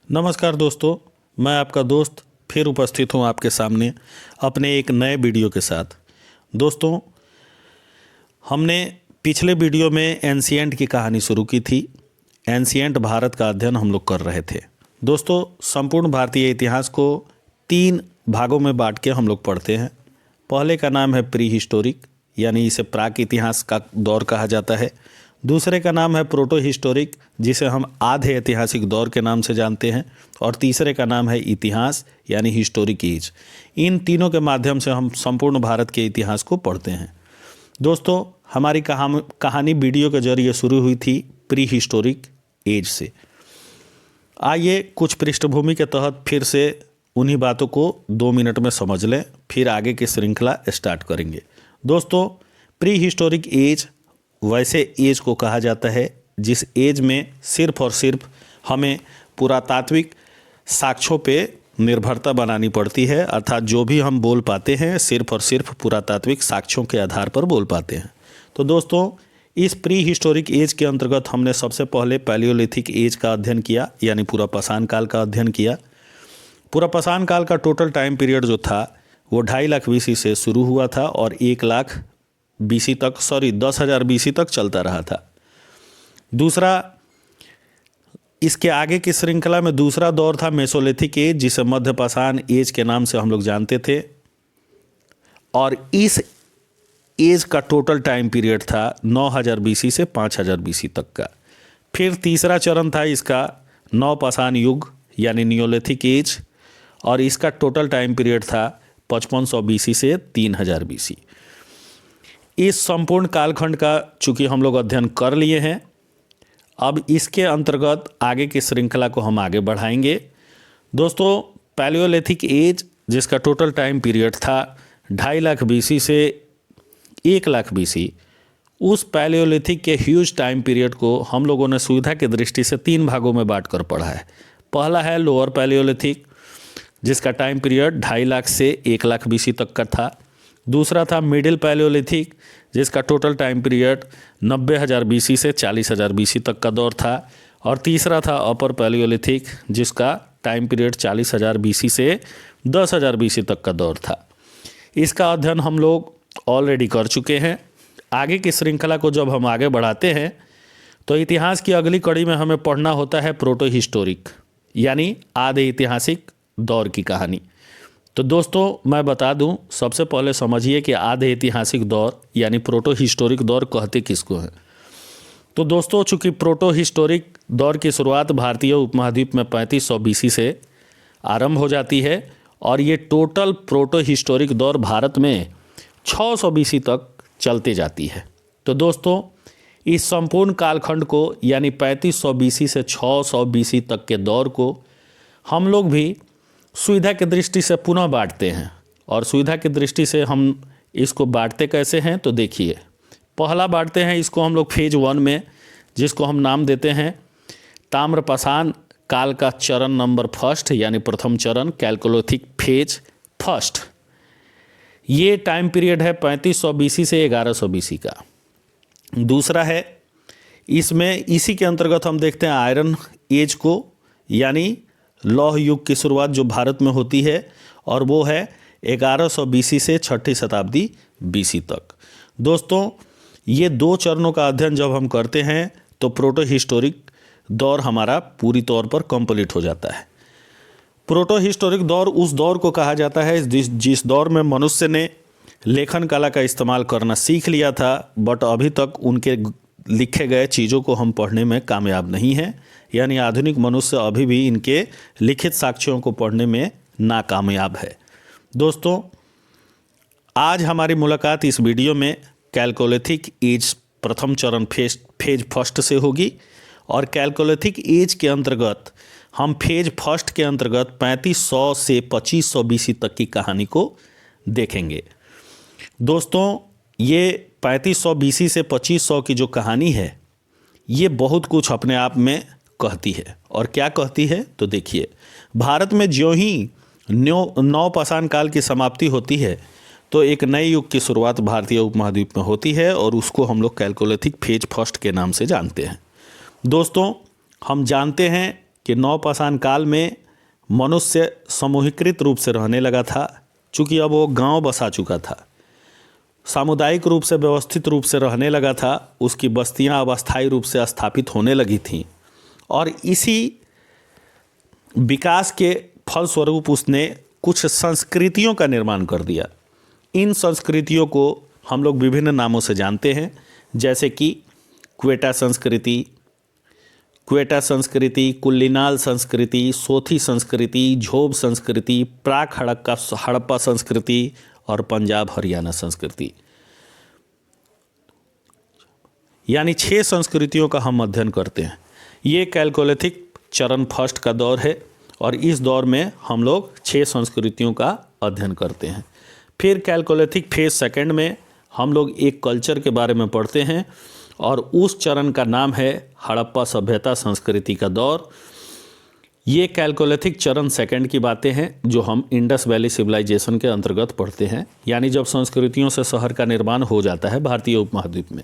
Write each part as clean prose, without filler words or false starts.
नमस्कार दोस्तों, मैं आपका दोस्त फिर उपस्थित हूँ आपके सामने अपने एक नए वीडियो के साथ। दोस्तों, हमने पिछले वीडियो में एंशिएंट की कहानी शुरू की थी। एंशिएंट भारत का अध्ययन हम लोग कर रहे थे। दोस्तों, संपूर्ण भारतीय इतिहास को 3 भागों में बांट के हम लोग पढ़ते हैं। पहले का नाम है प्री हिस्टोरिक, यानी इसे प्राक इतिहास का दौर कहा जाता है। दूसरे का नाम है प्रोटो हिस्टोरिक, जिसे हम आधे ऐतिहासिक दौर के नाम से जानते हैं। और तीसरे का नाम है इतिहास, यानी हिस्टोरिक एज। इन तीनों के माध्यम से हम संपूर्ण भारत के इतिहास को पढ़ते हैं। दोस्तों, हमारी कहानी वीडियो के जरिए शुरू हुई थी प्री हिस्टोरिक एज से। आइए कुछ पृष्ठभूमि के तहत फिर से उन्हीं बातों को 2 मिनट में समझ लें, फिर आगे की श्रृंखला स्टार्ट करेंगे। दोस्तों, प्री हिस्टोरिक एज वैसे एज को कहा जाता है जिस एज में सिर्फ और सिर्फ हमें पुरातात्विक साक्ष्यों पे निर्भरता बनानी पड़ती है, अर्थात जो भी हम बोल पाते हैं सिर्फ और सिर्फ पुरातात्विक साक्ष्यों के आधार पर बोल पाते हैं। तो दोस्तों, इस प्री हिस्टोरिक एज के अंतर्गत हमने सबसे पहले पैलियोलिथिक एज का अध्ययन किया, यानी पुरापाषाण काल का अध्ययन किया। पुरापाषाण काल का टोटल टाइम पीरियड जो था वो 2.5 लाख BC से शुरू हुआ था और 1 लाख BC तक 10,000 BC तक चलता रहा था। दूसरा, इसके आगे की श्रृंखला में दूसरा दौर था मेसोलिथिक एज, जिसे मध्यपाषाण एज के नाम से हम लोग जानते थे। और इस एज का टोटल टाइम पीरियड था 9,000 BC से 5,000 BC तक का। फिर तीसरा चरण था इसका नवपाषाण युग, यानी नियोलिथिक एज, और इसका टोटल टाइम पीरियड था 5500 BC से 3000 BC। इस संपूर्ण कालखंड का चूंकि हम लोग अध्ययन कर लिए हैं, अब इसके अंतर्गत आगे की श्रृंखला को हम आगे बढ़ाएंगे। दोस्तों, पैलियोलिथिक एज, जिसका टोटल टाइम पीरियड था 2.5 लाख BC से 1 लाख BC, उस पैलियोलिथिक के ह्यूज टाइम पीरियड को हम लोगों ने सुविधा की दृष्टि से 3 भागों में बांट कर पढ़ा है। पहला है लोअर पैलियोलिथिक, जिसका टाइम पीरियड 2.5 लाख से 1 लाख BC तक का था। दूसरा था मिडिल पैलियोलिथिक, जिसका टोटल टाइम पीरियड 90,000 BC से 40,000 BC तक का दौर था। और तीसरा था अपर पैलियोलिथिक, जिसका टाइम पीरियड 40,000 BC से 10,000 BC तक का दौर था। इसका अध्ययन हम लोग ऑलरेडी कर चुके हैं। आगे की श्रृंखला को जब हम आगे बढ़ाते हैं तो इतिहास की अगली कड़ी में हमें पढ़ना होता है प्रोटो हिस्टोरिक, यानी आधे ऐतिहासिक दौर की कहानी। तो दोस्तों, मैं बता दूं, सबसे पहले समझिए कि आधे ऐतिहासिक दौर यानी प्रोटो हिस्टोरिक दौर कहते किसको हैं। तो दोस्तों, चूंकि प्रोटो हिस्टोरिक दौर की शुरुआत भारतीय उपमहाद्वीप में 3500 BC से आरंभ हो जाती है और ये टोटल प्रोटो हिस्टोरिक दौर भारत में 600 BC तक चलते जाती है। तो दोस्तों, इस संपूर्ण कालखंड को यानी 3500 BC से 600 BC तक के दौर को हम लोग भी सुविधा की दृष्टि से पुनः बांटते हैं। और सुविधा की दृष्टि से हम इसको बांटते कैसे हैं, तो देखिए, पहला बांटते हैं इसको हम लोग फेज 1 में, जिसको हम नाम देते हैं ताम्रपाषाण काल का चरण नंबर 1, यानी प्रथम चरण, कैलकोलिथिक फेज 1। ये टाइम पीरियड है 3500 BC से 1100 BC का। दूसरा है, इसमें इसी के अंतर्गत हम देखते हैं आयरन एज को, यानी लौह युग की शुरुआत जो भारत में होती है, और वो है 1100 BC से 6ठी शताब्दी BC तक। दोस्तों, ये 2 चरणों का अध्ययन जब हम करते हैं तो प्रोटो हिस्टोरिक दौर हमारा पूरी तौर पर कंप्लीट हो जाता है। प्रोटो हिस्टोरिक दौर उस दौर को कहा जाता है जिस दौर में मनुष्य ने लेखन कला का इस्तेमाल करना सीख लिया था, बट अभी तक उनके लिखे गए चीज़ों को हम पढ़ने में कामयाब नहीं हैं, यानी आधुनिक मनुष्य अभी भी इनके लिखित साक्ष्यों को पढ़ने में नाकामयाब है। दोस्तों, आज हमारी मुलाकात इस वीडियो में कैलकोलिथिक एज प्रथम चरण फेज 1 से होगी। और कैलकोलिथिक एज के अंतर्गत हम फेज 1 के अंतर्गत 3500 से 2500 BC तक की कहानी को देखेंगे। दोस्तों, ये 3500 BC से 2500 की जो कहानी है, ये बहुत कुछ अपने आप में कहती है। और क्या कहती है, तो देखिए, भारत में ज्यों ही नवपाषाण काल की समाप्ति होती है तो एक नए युग की शुरुआत भारतीय उपमहाद्वीप में होती है, और उसको हम लोग कैलकोलिथिक फेज 1 के नाम से जानते हैं। दोस्तों, हम जानते हैं कि नवपाषाण काल में मनुष्य समूहीकृत रूप से रहने लगा था। चूँकि अब वो गांव बसा चुका था, सामुदायिक रूप से व्यवस्थित रूप से रहने लगा था, उसकी बस्तियां अब अस्थायी रूप से स्थापित होने लगी थीं और इसी विकास के फलस्वरूप उसने कुछ संस्कृतियों का निर्माण कर दिया। इन संस्कृतियों को हम लोग विभिन्न नामों से जानते हैं, जैसे कि क्वेटा संस्कृति, कुल्लिनाल संस्कृति, सोथी संस्कृति, झोब संस्कृति, प्राक हड़प्पा संस्कृति और पंजाब हरियाणा संस्कृति। यानी 6 संस्कृतियों का हम अध्ययन करते हैं। ये कैलकोलिथिक चरण फर्स्ट का दौर है और इस दौर में हम लोग 6 संस्कृतियों का अध्ययन करते हैं। फिर कैलकोलिथिक फेज सेकंड में हम लोग एक कल्चर के बारे में पढ़ते हैं और उस चरण का नाम है हड़प्पा सभ्यता संस्कृति का दौर। ये कैलकोलिथिक चरण सेकंड की बातें हैं जो हम इंडस वैली सिविलाइजेशन के अंतर्गत पढ़ते हैं, यानी जब संस्कृतियों से शहर का निर्माण हो जाता है भारतीय उपमहाद्वीप में।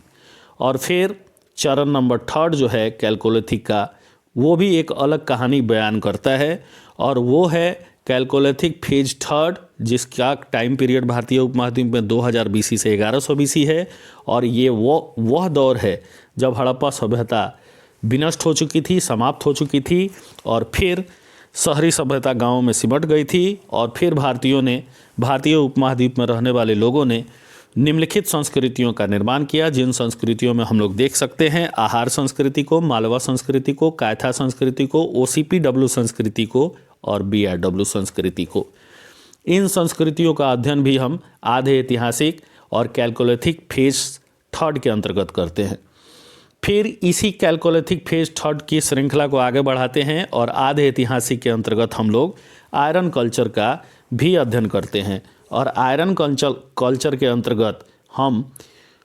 और फिर चरण नंबर 3 जो है कैलकोलिथिक का, वो भी एक अलग कहानी बयान करता है और वो है कैलकोलिथिक फेज 3, जिसका टाइम पीरियड भारतीय उपमहाद्वीप में 2000 BC से 1100 BC है। और ये वह दौर है जब हड़प्पा सभ्यता विनष्ट हो चुकी थी, समाप्त हो चुकी थी और फिर शहरी सभ्यता गाँव में सिमट गई थी। और फिर भारतीय उपमहाद्वीप में रहने वाले लोगों ने निम्नलिखित संस्कृतियों का निर्माण किया, जिन संस्कृतियों में हम लोग देख सकते हैं आहार संस्कृति को, मालवा संस्कृति को, कायथा संस्कृति को, OCPW संस्कृति को और BRW संस्कृति को। इन संस्कृतियों का अध्ययन भी हम आधे ऐतिहासिक और कैलकोलिथिक फेज 3 के अंतर्गत करते हैं। फिर इसी कैलकोलिथिक फेज 3 की श्रृंखला को आगे बढ़ाते हैं और आधे ऐतिहासिक के अंतर्गत हम लोग आयरन कल्चर का भी अध्ययन करते हैं। और आयरन कल्चर के अंतर्गत हम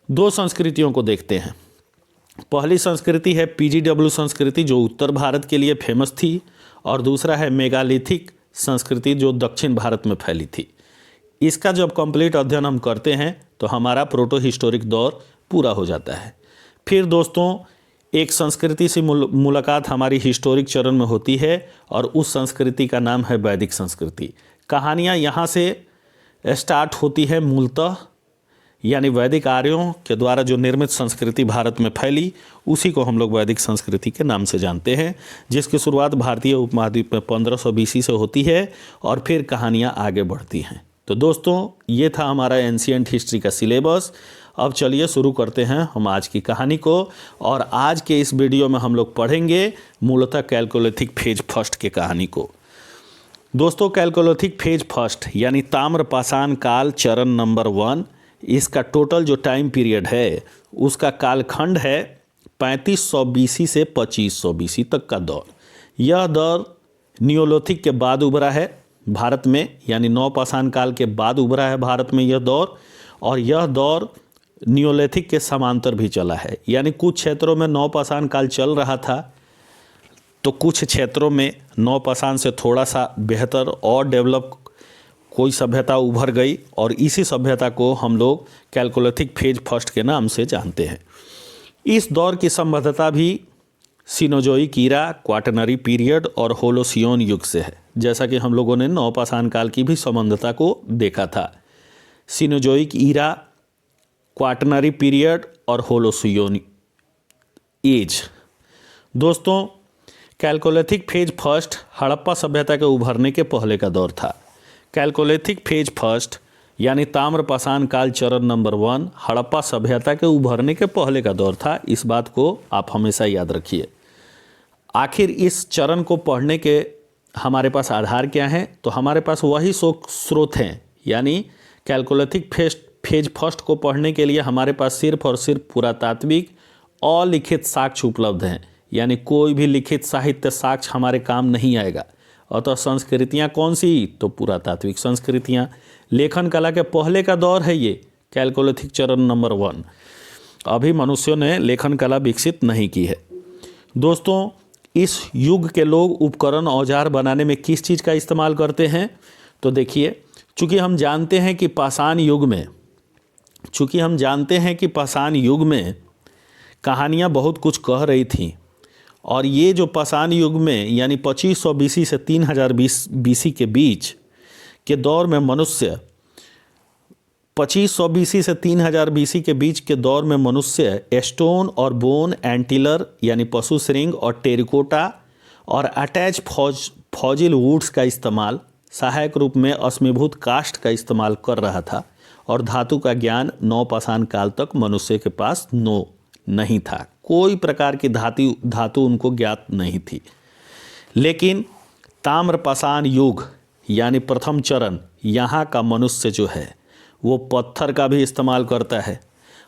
2 संस्कृतियों को देखते हैं। पहली संस्कृति है PGW संस्कृति जो उत्तर भारत के लिए फेमस थी और दूसरा है मेगालिथिक संस्कृति जो दक्षिण भारत में फैली थी। इसका जब कंप्लीट अध्ययन हम करते हैं तो हमारा प्रोटो हिस्टोरिक दौर पूरा हो जाता है। फिर दोस्तों एक संस्कृति से मुलाकात हमारी हिस्टोरिक चरण में होती है और उस संस्कृति का नाम है वैदिक संस्कृति। कहानियाँ यहाँ से स्टार्ट होती है मूलतः, यानी वैदिक आर्यों के द्वारा जो निर्मित संस्कृति भारत में फैली उसी को हम लोग वैदिक संस्कृति के नाम से जानते हैं, जिसकी शुरुआत भारतीय उपमहाद्वीप में 1500 BC से होती है और फिर कहानियाँ आगे बढ़ती हैं। तो दोस्तों ये था हमारा एंशिएंट हिस्ट्री का सिलेबस। अब चलिए शुरू करते हैं हम आज की कहानी को और आज के इस वीडियो में हम लोग पढ़ेंगे मूलतः कैलकोलिथिक फेज 1 की कहानी को। दोस्तों कैलकोलिथिक फेज 1 यानी ताम्रपाषाण काल चरण नंबर 1, इसका टोटल जो टाइम पीरियड है उसका कालखंड है 3500 BC से 2500 BC तक का दौर। यह दौर नियोलिथिक के बाद उभरा है भारत में, यानी नवपाषाण काल के बाद उभरा है भारत में यह दौर। और यह दौर नियोलिथिक के समांतर भी चला है, यानी कुछ क्षेत्रों में नवपाषाण काल चल रहा था तो कुछ क्षेत्रों में नवपाषाण से थोड़ा सा बेहतर और डेवलप कोई सभ्यता उभर गई और इसी सभ्यता को हम लोग कैलकोलिथिक फेज 1 के नाम से जानते हैं। इस दौर की संबद्धता भी सिनोजोइक ईरा, क्वाटरनरी पीरियड और होलोसियोन युग से है, जैसा कि हम लोगों ने नवपाषाण काल की भी संबद्धता को देखा था। सिनोजोइक ईरा, क्वाटरनरी पीरियड और होलोसियोन एज। दोस्तों कैलकोलिथिक फेज 1 हड़प्पा सभ्यता के उभरने के पहले का दौर था। कैलकोलिथिक फेज 1 यानी ताम्रपाषाण काल चरण नंबर 1 हड़प्पा सभ्यता के उभरने के पहले का दौर था। इस बात को आप हमेशा याद रखिए। आखिर इस चरण को पढ़ने के हमारे पास आधार क्या हैं? तो हमारे पास वही स्रोत हैं, यानी कैलकोलिथिक फेज 1 को पढ़ने के लिए हमारे पास सिर्फ और सिर्फ पुरातात्विक अलिखित साक्ष्य उपलब्ध हैं, यानी कोई भी लिखित साहित्य साक्ष्य हमारे काम नहीं आएगा। अतः संस्कृतियाँ कौन सी? तो पुरातात्विक संस्कृतियाँ। लेखन कला के पहले का दौर है ये कैलकोलिथिक चरण नंबर 1। अभी मनुष्यों ने लेखन कला विकसित नहीं की है। दोस्तों इस युग के लोग उपकरण औजार बनाने में किस चीज़ का इस्तेमाल करते हैं? तो देखिए, चूँकि हम जानते हैं कि पाषाण युग में कहानियाँ बहुत कुछ कह रही थीं और ये जो पाषाण युग में यानी 2500 BC से 3000 BC के बीच के दौर में मनुष्य 2500 BC से 3000 BC के बीच के दौर में मनुष्य स्टोन और बोन, एंटीलर यानी पशु श्रृंग और टेरिकोटा और अटैच फॉजिल वुड्स का इस्तेमाल, सहायक रूप में अश्मीभूत काष्ठ का इस्तेमाल कर रहा था। और धातु का ज्ञान नवपाषाण काल तक मनुष्य के पास नहीं था। कोई प्रकार की धातु उनको ज्ञात नहीं थी। लेकिन ताम्रपाषाण युग यानी प्रथम चरण, यहाँ का मनुष्य जो है वो पत्थर का भी इस्तेमाल करता है,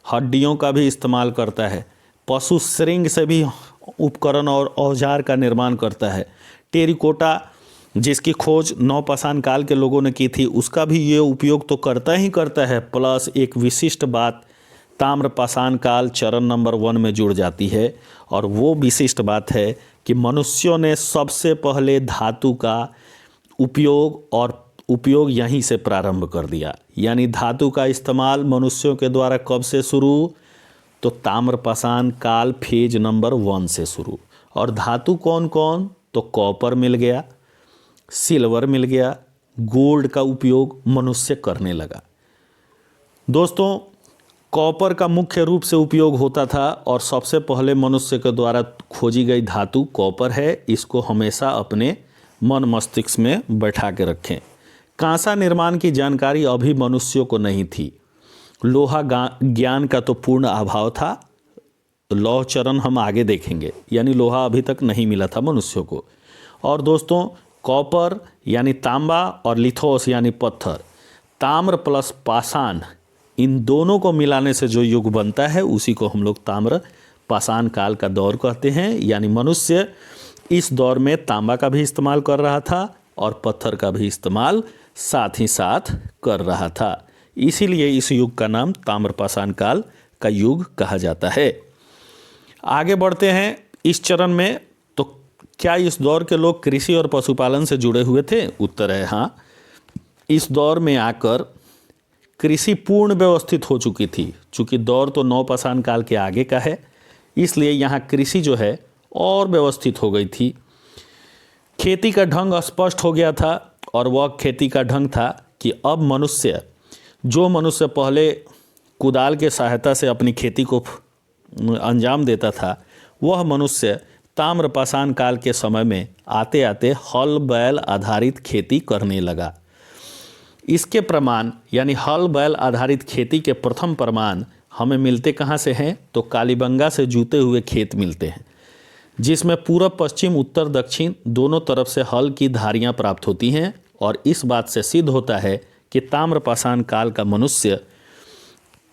हड्डियों का भी इस्तेमाल करता है, पशु श्रृंग से भी उपकरण और औजार का निर्माण करता है, टेरिकोटा जिसकी खोज नवपाषाण काल के लोगों ने की थी उसका भी ये उपयोग तो करता ही करता है। प्लस एक विशिष्ट बात ताम्रपाषाण काल चरण नंबर 1 में जुड़ जाती है, और वो विशिष्ट बात है कि मनुष्यों ने सबसे पहले धातु का उपयोग यहीं से प्रारंभ कर दिया। यानी धातु का इस्तेमाल मनुष्यों के द्वारा कब से शुरू, तो ताम्रपाषाण काल फेज नंबर 1 से शुरू। और धातु कौन कौन, तो कॉपर मिल गया, सिल्वर मिल गया, गोल्ड का उपयोग मनुष्य करने लगा। दोस्तों, कॉपर का मुख्य रूप से उपयोग होता था और सबसे पहले मनुष्य के द्वारा खोजी गई धातु कॉपर है। इसको हमेशा अपने मन मस्तिष्क में बैठा के रखें। कांसा निर्माण की जानकारी अभी मनुष्यों को नहीं थी। लोहा ज्ञान का तो पूर्ण अभाव था। लौह चरण हम आगे देखेंगे, यानी लोहा अभी तक नहीं मिला था मनुष्यों को। और दोस्तों, कॉपर यानी तांबा और लिथोस यानी पत्थर, ताम्र प्लस पाषाण, इन दोनों को मिलाने से जो युग बनता है उसी को हम लोग ताम्र पाषाण काल का दौर कहते हैं। यानी मनुष्य इस दौर में तांबा का भी इस्तेमाल कर रहा था और पत्थर का भी इस्तेमाल साथ ही साथ कर रहा था। इसीलिए इस युग का नाम ताम्रपाषाण काल का युग कहा जाता है। आगे बढ़ते हैं इस चरण में। तो क्या इस दौर के लोग कृषि और पशुपालन से जुड़े हुए थे? उत्तर है हाँ। इस दौर में आकर कृषि पूर्ण व्यवस्थित हो चुकी थी। चूँकि दौर तो नवपाषाण काल के आगे का है, इसलिए यहाँ कृषि जो है और व्यवस्थित हो गई थी। खेती का ढंग स्पष्ट हो गया था, और वह खेती का ढंग था कि अब जो मनुष्य पहले कुदाल के सहायता से अपनी खेती को अंजाम देता था, वह मनुष्य ताम्रपाषाण काल के समय में आते आते हल बैल आधारित खेती करने लगा। इसके प्रमाण यानी हल बैल आधारित खेती के प्रथम प्रमाण हमें मिलते कहाँ से हैं? तो कालीबंगा से जुते हुए खेत मिलते हैं, जिसमें पूर्व पश्चिम उत्तर दक्षिण दोनों तरफ से हल की धारियां प्राप्त होती हैं। और इस बात से सिद्ध होता है कि ताम्रपाषाण काल का मनुष्य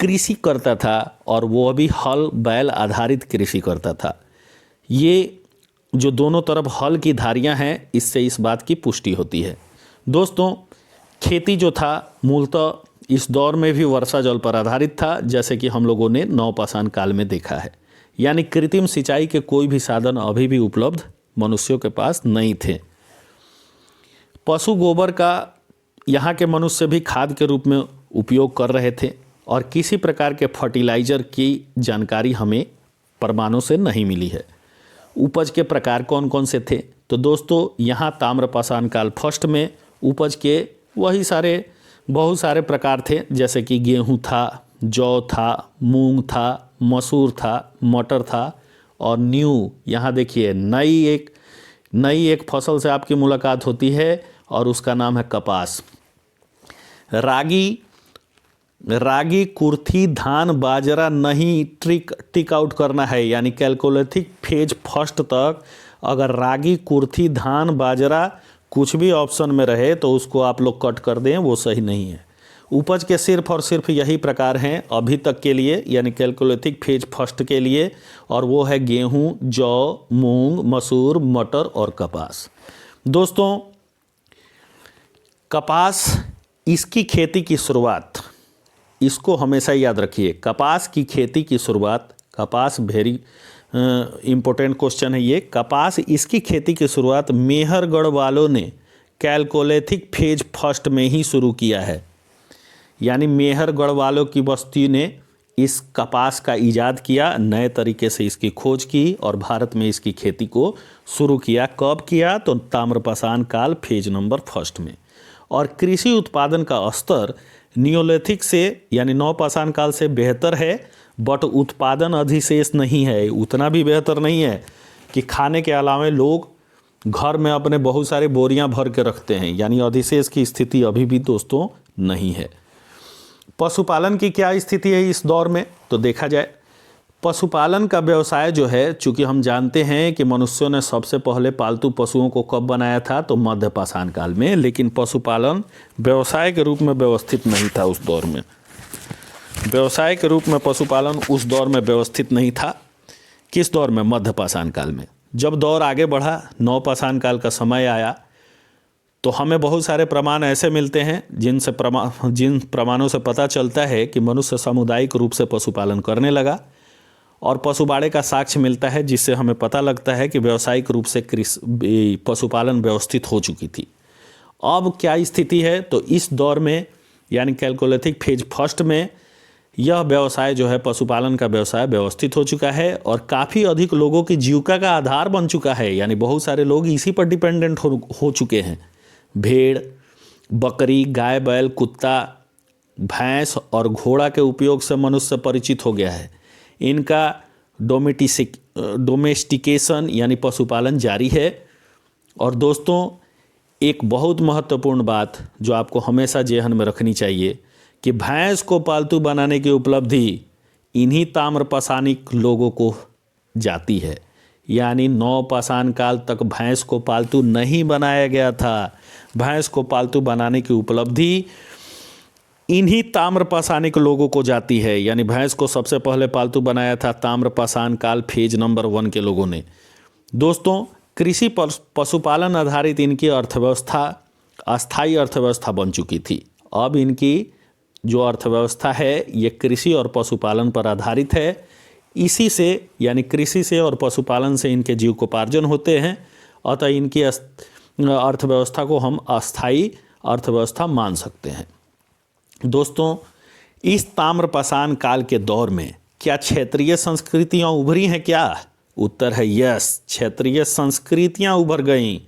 कृषि करता था, और वो भी हल बैल आधारित कृषि करता था। ये जो दोनों तरफ हल की धारियां हैं, इससे इस बात की पुष्टि होती है। दोस्तों, खेती जो था मूलतः इस दौर में भी वर्षा जल पर आधारित था, जैसे कि हम लोगों ने नवपाषाण काल में देखा है। यानी कृत्रिम सिंचाई के कोई भी साधन अभी भी उपलब्ध मनुष्यों के पास नहीं थे। पशु गोबर का यहाँ के मनुष्य भी खाद के रूप में उपयोग कर रहे थे, और किसी प्रकार के फर्टिलाइज़र की जानकारी हमें प्रमाणों से नहीं मिली है। उपज के प्रकार कौन कौन से थे? तो दोस्तों, यहाँ ताम्रपाषाण काल फर्स्ट में उपज के बहुत सारे प्रकार थे, जैसे कि गेहूँ था, जौ था, मूंग था, मसूर था, मटर था, और यहाँ देखिए नई एक फसल से आपकी मुलाकात होती है, और उसका नाम है कपास। रागी, कुर्थी, धान, बाजरा नहीं टिक आउट करना है। यानी कैलकुलेटिक फेज फर्स्ट तक अगर रागी, कुर्थी, धान, बाजरा कुछ भी ऑप्शन में रहे तो उसको आप लोग कट कर दें, वो सही नहीं है। उपज के सिर्फ और सिर्फ यही प्रकार हैं अभी तक के लिए, यानी कैलकुलेटिक फेज फर्स्ट के लिए, और वो है गेहूँ, जौ, मूंग, मसूर, मटर और कपास। दोस्तों, कपास, इसकी खेती की शुरुआत, इसको हमेशा याद रखिए। कपास की खेती की शुरुआत, कपास वेरी इम्पोर्टेंट क्वेश्चन है ये। कपास, इसकी खेती की शुरुआत मेहरगढ़ वालों ने कैलकुलेटिक फेज फर्स्ट में ही शुरू किया है। यानी मेहरगढ़ वालों की बस्ती ने इस कपास का इजाद किया, नए तरीके से इसकी खोज की और भारत में इसकी खेती को शुरू किया। कब किया? तो ताम्रपाषाण काल फेज नंबर फर्स्ट में। और कृषि उत्पादन का स्तर नियोलिथिक से यानी नवपाषाण काल से बेहतर है, बट उत्पादन अधिशेष नहीं है, उतना भी बेहतर नहीं है कि खाने के अलावा लोग घर में अपने बहुत सारे बोरियां भर के रखते हैं, यानी अधिशेष की स्थिति अभी भी दोस्तों नहीं है। पशुपालन की क्या स्थिति है इस दौर में? तो देखा जाए पशुपालन का व्यवसाय जो है, चूँकि हम जानते हैं कि मनुष्यों ने सबसे पहले पालतू पशुओं को कब बनाया था? तो मध्यपाषाण काल में, लेकिन पशुपालन व्यवसाय के रूप में व्यवस्थित नहीं था उस दौर में। व्यवसाय के रूप में पशुपालन उस दौर में व्यवस्थित नहीं था। किस दौर में? मध्यपाषाण काल में। जब दौर आगे बढ़ा, नवपाषाण काल का समय आया, तो हमें बहुत सारे प्रमाण ऐसे मिलते हैं जिन प्रमाणों से पता चलता है कि मनुष्य सामुदायिक रूप से पशुपालन करने लगा, और पशुबाड़े का साक्ष्य मिलता है जिससे हमें पता लगता है कि व्यावसायिक रूप से पशुपालन व्यवस्थित हो चुकी थी। अब क्या स्थिति है? तो इस दौर में यानी कैलकोलिथिक फेज फर्स्ट में यह व्यवसाय जो है, पशुपालन का व्यवसाय व्यवस्थित हो चुका है और काफ़ी अधिक लोगों की जीविका का आधार बन चुका है, यानी बहुत सारे लोग इसी पर डिपेंडेंट हो चुके हैं। भेड़, बकरी, गाय, बैल, कुत्ता, भैंस और घोड़ा के उपयोग से मनुष्य परिचित हो गया है। इनका डोमेस्टिकेशन यानी पशुपालन जारी है। और दोस्तों, एक बहुत महत्वपूर्ण बात जो आपको हमेशा जेहन में रखनी चाहिए कि भैंस को पालतू बनाने की उपलब्धि इन्हीं ताम्रपाषाणिक लोगों को जाती है, यानी नवपाषाण काल तक भैंस को पालतू नहीं बनाया गया था। भैंस को पालतू बनाने की उपलब्धि इन्हीं ताम्रपाषाणिक लोगों को जाती है, यानी भैंस को सबसे पहले पालतू बनाया था ताम्रपाषाण काल फेज नंबर 1 के लोगों ने। दोस्तों, कृषि पशुपालन आधारित इनकी अर्थव्यवस्था अस्थायी अर्थव्यवस्था बन चुकी थी। अब इनकी जो अर्थव्यवस्था है ये कृषि और पशुपालन पर आधारित है। इसी से यानी कृषि से और पशुपालन से इनके जीविकोपार्जन होते हैं, अतः इनकी अर्थव्यवस्था को हम अस्थायी अर्थव्यवस्था मान सकते हैं। दोस्तों, इस ताम्रपाषाण काल के दौर में क्या क्षेत्रीय संस्कृतियां उभरी हैं क्या? उत्तर है यस, क्षेत्रीय संस्कृतियां उभर गईं।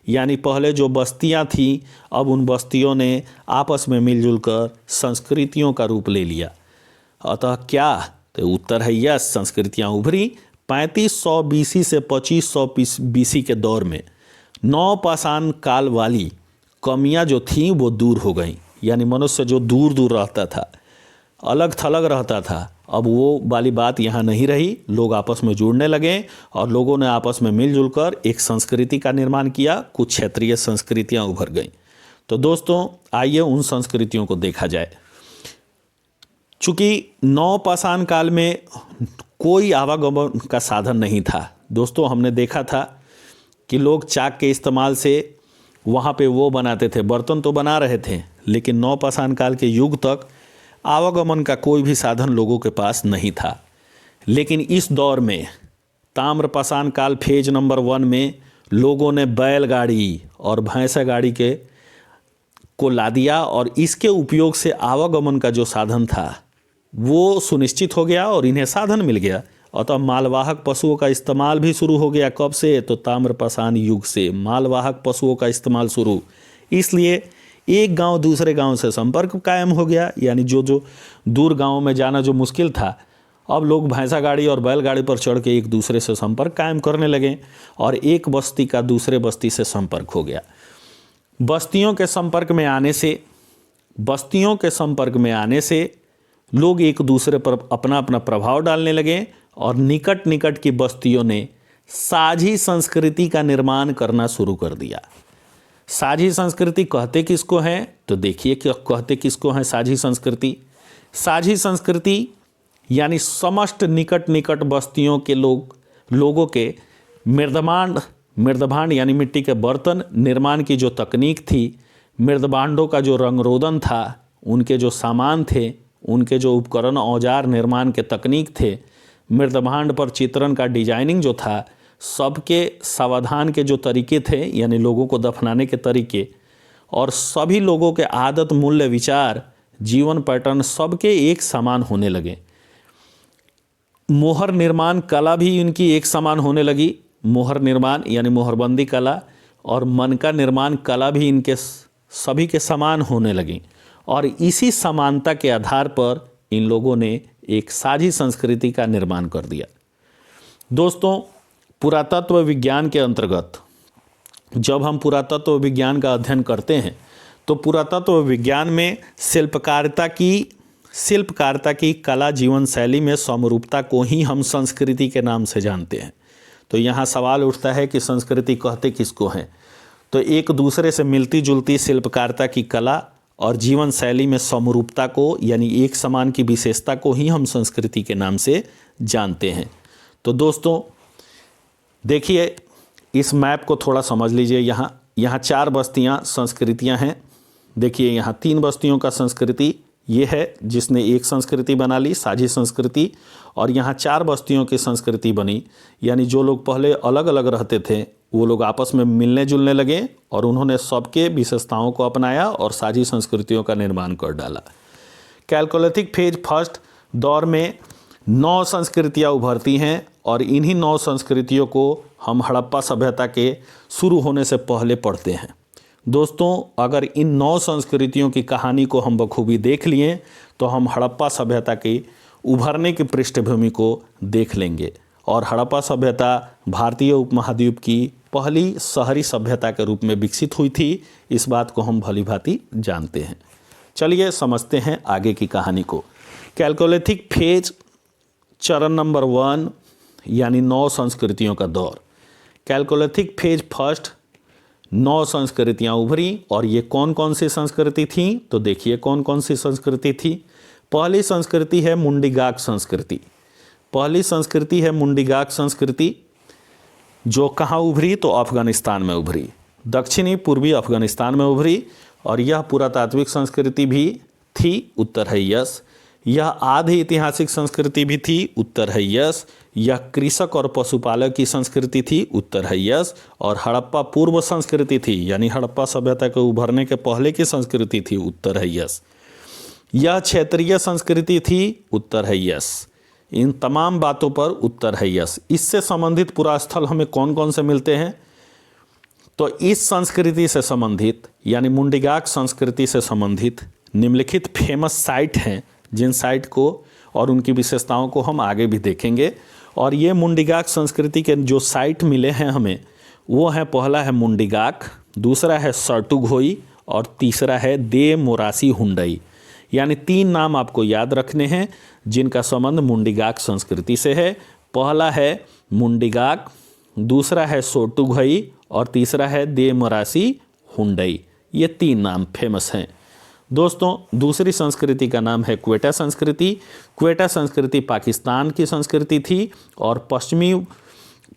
यानी पहले जो बस्तियां थीं, अब उन बस्तियों ने आपस में मिलजुल कर संस्कृतियों का रूप ले लिया। अतः क्या? तो उत्तर है यस, संस्कृतियां उभरी। 3500 बीसी से 2500 बीसी के दौर में नवपाषाण काल वाली कमियां जो थीं वो दूर हो गईं। यानी मनुष्य जो दूर दूर रहता था, अलग थलग रहता था, अब वो वाली बात यहाँ नहीं रही। लोग आपस में जुड़ने लगे और लोगों ने आपस में मिलजुल कर एक संस्कृति का निर्माण किया। कुछ क्षेत्रीय संस्कृतियाँ उभर गईं। तो दोस्तों, आइए उन संस्कृतियों को देखा जाए। चूँकि नवपाषाण काल में कोई आवागमन का साधन नहीं था। दोस्तों, हमने देखा था कि लोग चाक के इस्तेमाल से वहाँ पे वो बनाते थे, बर्तन तो बना रहे थे, लेकिन नवपाषाण काल के युग तक आवागमन का कोई भी साधन लोगों के पास नहीं था। लेकिन इस दौर में ताम्रपाषाण काल फेज नंबर 1 में लोगों ने बैलगाड़ी और भैंसा गाड़ी को ला दिया और इसके उपयोग से आवागमन का जो साधन था वो सुनिश्चित हो गया और इन्हें साधन मिल गया। अतः मालवाहक पशुओं का इस्तेमाल भी शुरू हो गया। कब से? तो ताम्रपाषाण युग से मालवाहक पशुओं का इस्तेमाल शुरू। इसलिए एक गांव दूसरे गांव से संपर्क कायम हो गया। यानी जो दूर गांव में जाना जो मुश्किल था, अब लोग भैंसा गाड़ी और बैलगाड़ी पर चढ़ के एक दूसरे से संपर्क कायम करने लगे और एक बस्ती का दूसरे बस्ती से संपर्क हो गया। बस्तियों के संपर्क में आने से लोग एक दूसरे पर अपना अपना प्रभाव डालने लगे और निकट निकट की बस्तियों ने साझी संस्कृति का निर्माण करना शुरू कर दिया। साझी संस्कृति कहते किसको हैं? तो देखिए कि कहते किसको हैं साझी संस्कृति। साझी संस्कृति यानी समस्त निकट निकट बस्तियों के लोगों के मृदभांड यानी मिट्टी के बर्तन निर्माण की जो तकनीक थी, मृदभांडों का जो रंगरोदन था, उनके जो सामान थे, उनके जो उपकरण औजार निर्माण के तकनीक थे, मृदभांड पर चित्रण का डिजाइनिंग जो था, सबके सावधान के जो तरीके थे यानी लोगों को दफनाने के तरीके, और सभी लोगों के आदत, मूल्य, विचार, जीवन पैटर्न सबके एक समान होने लगे। मोहर निर्माण कला भी इनकी एक समान होने लगी। मोहर निर्माण यानी मोहरबंदी कला और मनका निर्माण कला भी इनके सभी के समान होने लगी। और इसी समानता के आधार पर इन लोगों ने एक साझी संस्कृति का निर्माण कर दिया। दोस्तों, पुरातत्व विज्ञान के अंतर्गत जब हम पुरातत्व विज्ञान का अध्ययन करते हैं तो पुरातत्व विज्ञान में शिल्पकारिता की कला जीवन शैली में समरूपता को ही हम संस्कृति के नाम से जानते हैं। तो यहाँ सवाल उठता है कि संस्कृति कहते किसको हैं? तो एक दूसरे से मिलती जुलती शिल्पकारिता की कला और जीवन शैली में समरूपता को यानी एक समान की विशेषता को ही हम संस्कृति के नाम से जानते हैं। तो दोस्तों देखिए, इस मैप को थोड़ा समझ लीजिए। यहाँ 4 बस्तियाँ संस्कृतियाँ हैं। देखिए, यहाँ 3 बस्तियों का संस्कृति ये है जिसने एक संस्कृति बना ली, साझी संस्कृति। और यहाँ 4 बस्तियों की संस्कृति बनी, यानी जो लोग पहले अलग अलग रहते थे वो लोग आपस में मिलने जुलने लगे और उन्होंने सबके विशेषताओं को अपनाया और साझी संस्कृतियों का निर्माण कर डाला। कैलकोलिथिक फेज फर्स्ट दौर में 9 संस्कृतियाँ उभरती हैं और इन्हीं 9 संस्कृतियों को हम हड़प्पा सभ्यता के शुरू होने से पहले पढ़ते हैं। दोस्तों, अगर इन 9 संस्कृतियों की कहानी को हम बखूबी देख लिए तो हम हड़प्पा सभ्यता की उभरने की पृष्ठभूमि को देख लेंगे। और हड़प्पा सभ्यता भारतीय उपमहाद्वीप की पहली शहरी सभ्यता के रूप में विकसित हुई थी, इस बात को हम भली भांति जानते हैं। चलिए समझते हैं आगे की कहानी को। कैलकोलिथिक फेज चरण नंबर 1 यानी 9 संस्कृतियों का दौर। कैलकोलिथिक फेज फर्स्ट 9 संस्कृतियाँ उभरी। और ये कौन कौन सी संस्कृति थी? तो देखिए कौन कौन सी संस्कृति थी। पहली संस्कृति है मुंडीगाक संस्कृति। पहली संस्कृति है मुंडीगाक संस्कृति, जो कहाँ उभरी? तो अफगानिस्तान में उभरी, दक्षिणी पूर्वी अफगानिस्तान में उभरी। और यह पुरातात्विक संस्कृति भी थी, उत्तर है यस। यह आधि ऐतिहासिक संस्कृति भी थी, उत्तर है यस। यह कृषक और पशुपालक की संस्कृति थी, उत्तर है यस। और हड़प्पा पूर्व संस्कृति थी, यानी हड़प्पा सभ्यता के उभरने के पहले की संस्कृति थी, उत्तर है यस। यह क्षेत्रीय संस्कृति थी, उत्तर है यस। इन तमाम बातों पर उत्तर है यस। इससे संबंधित पुरास्थल हमें कौन कौन से मिलते हैं? तो इस संस्कृति से संबंधित यानी मुंडीगाक संस्कृति से संबंधित निम्नलिखित फेमस साइट हैं, जिन साइट को और उनकी विशेषताओं को हम आगे भी देखेंगे। और ये मुंडीगाक संस्कृति के जो साइट मिले हैं हमें, वो है, पहला है मुंडीगाक, दूसरा है सर्टुघोई और तीसरा है दे मोरासी हुंडई। यानी 3 नाम आपको याद रखने हैं जिनका संबंध मुंडीगाक संस्कृति से है। पहला है मुंडीगाक, दूसरा है सोटुघई और तीसरा है दे मोरासी हुंडई। ये 3 नाम फेमस हैं। दोस्तों, दूसरी संस्कृति का नाम है क्वेटा संस्कृति। क्वेटा संस्कृति पाकिस्तान की संस्कृति थी और पश्चिमी